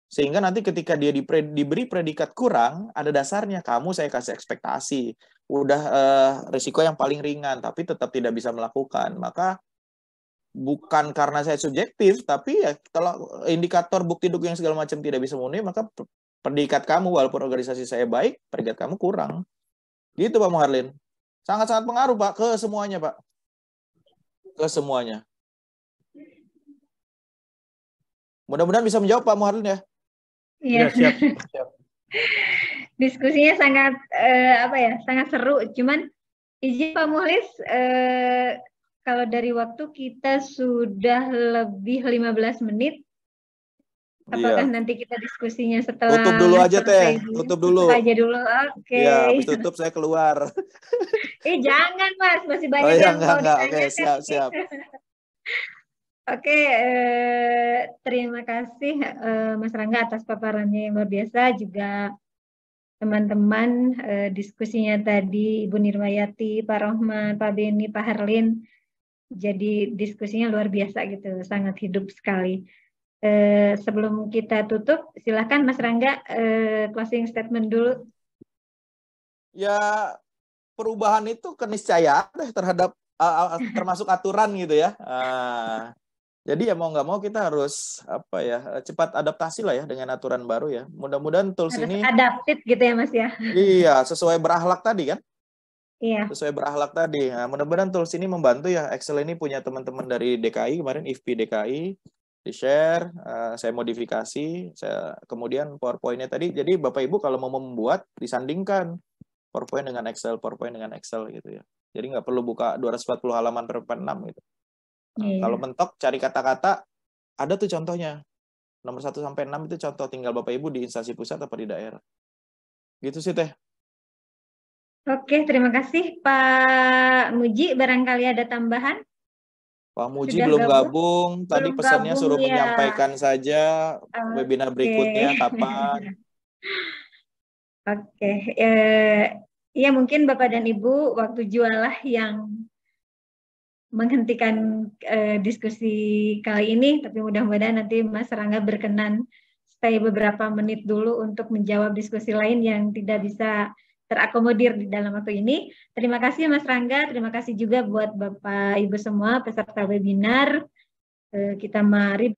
Sehingga nanti ketika dia diberi predikat kurang, ada dasarnya, kamu saya kasih ekspektasi. Udah risiko yang paling ringan, tapi tetap tidak bisa melakukan. Maka bukan karena saya subjektif, tapi ya kalau indikator bukti dukung yang segala macam tidak bisa memenuhi, maka predikat kamu, walaupun organisasi saya baik, predikat kamu kurang. Gitu Pak Muharlin. Sangat-sangat pengaruh Pak ke semuanya Pak. Ke semuanya. Mudah-mudahan bisa menjawab Pak Muharlin ya. Iya. Ya, siap. Diskusinya sangat sangat seru. Cuman izin Pak Muhlis, kalau dari waktu kita sudah lebih 15 menit. Apakah nanti kita diskusinya setelah tutup dulu aja Teh, tutup dulu. Tutup aja dulu. Oke. Iya, habis tutup saya keluar. Jangan Mas, masih banyak yang mau ditanyakan. Oke, siap. Oke, terima kasih Mas Rangga atas paparannya yang luar biasa, juga teman-teman diskusinya tadi, Ibu Nirmayati, Pak Rohman, Pak Beni, Pak Herlin. Jadi diskusinya luar biasa gitu, sangat hidup sekali. Sebelum kita tutup, silakan Mas Rangga closing statement dulu. Ya, perubahan itu keniscayaan terhadap termasuk aturan gitu ya. Jadi ya mau nggak mau kita harus cepat adaptasi lah ya dengan aturan baru ya. Mudah-mudahan tools harus ini adaptif gitu ya Mas ya. Iya, sesuai berakhlak tadi kan? Iya. Sesuai berakhlak tadi. Nah, mudah-mudahan tools ini membantu ya. Excel ini punya teman-teman dari DKI kemarin, IFPI DKI, di-share, saya modifikasi, kemudian PowerPoint-nya tadi. Jadi Bapak Ibu kalau mau membuat, disandingkan PowerPoint dengan Excel gitu ya. Jadi nggak perlu buka 240 halaman per 6 gitu. Iya. Kalau mentok cari kata-kata, ada tuh contohnya. Nomor 1 sampai 6 itu contoh, tinggal Bapak Ibu di instansi pusat apa di daerah. Gitu sih Teh. Oke, terima kasih Pak Muji. Barangkali ada tambahan? Pak Muji Sudah belum gabung? gabung. Tadi Belum pesannya gabung suruh ya. menyampaikan saja webinar Oke. berikutnya kapan. Oke, ya mungkin Bapak dan Ibu waktu jualah yang menghentikan diskusi kali ini, tapi mudah-mudahan nanti Mas Rangga berkenan stay beberapa menit dulu untuk menjawab diskusi lain yang tidak bisa terakomodir di dalam waktu ini. Terima kasih Mas Rangga, terima kasih juga buat Bapak Ibu semua peserta webinar. Kita mari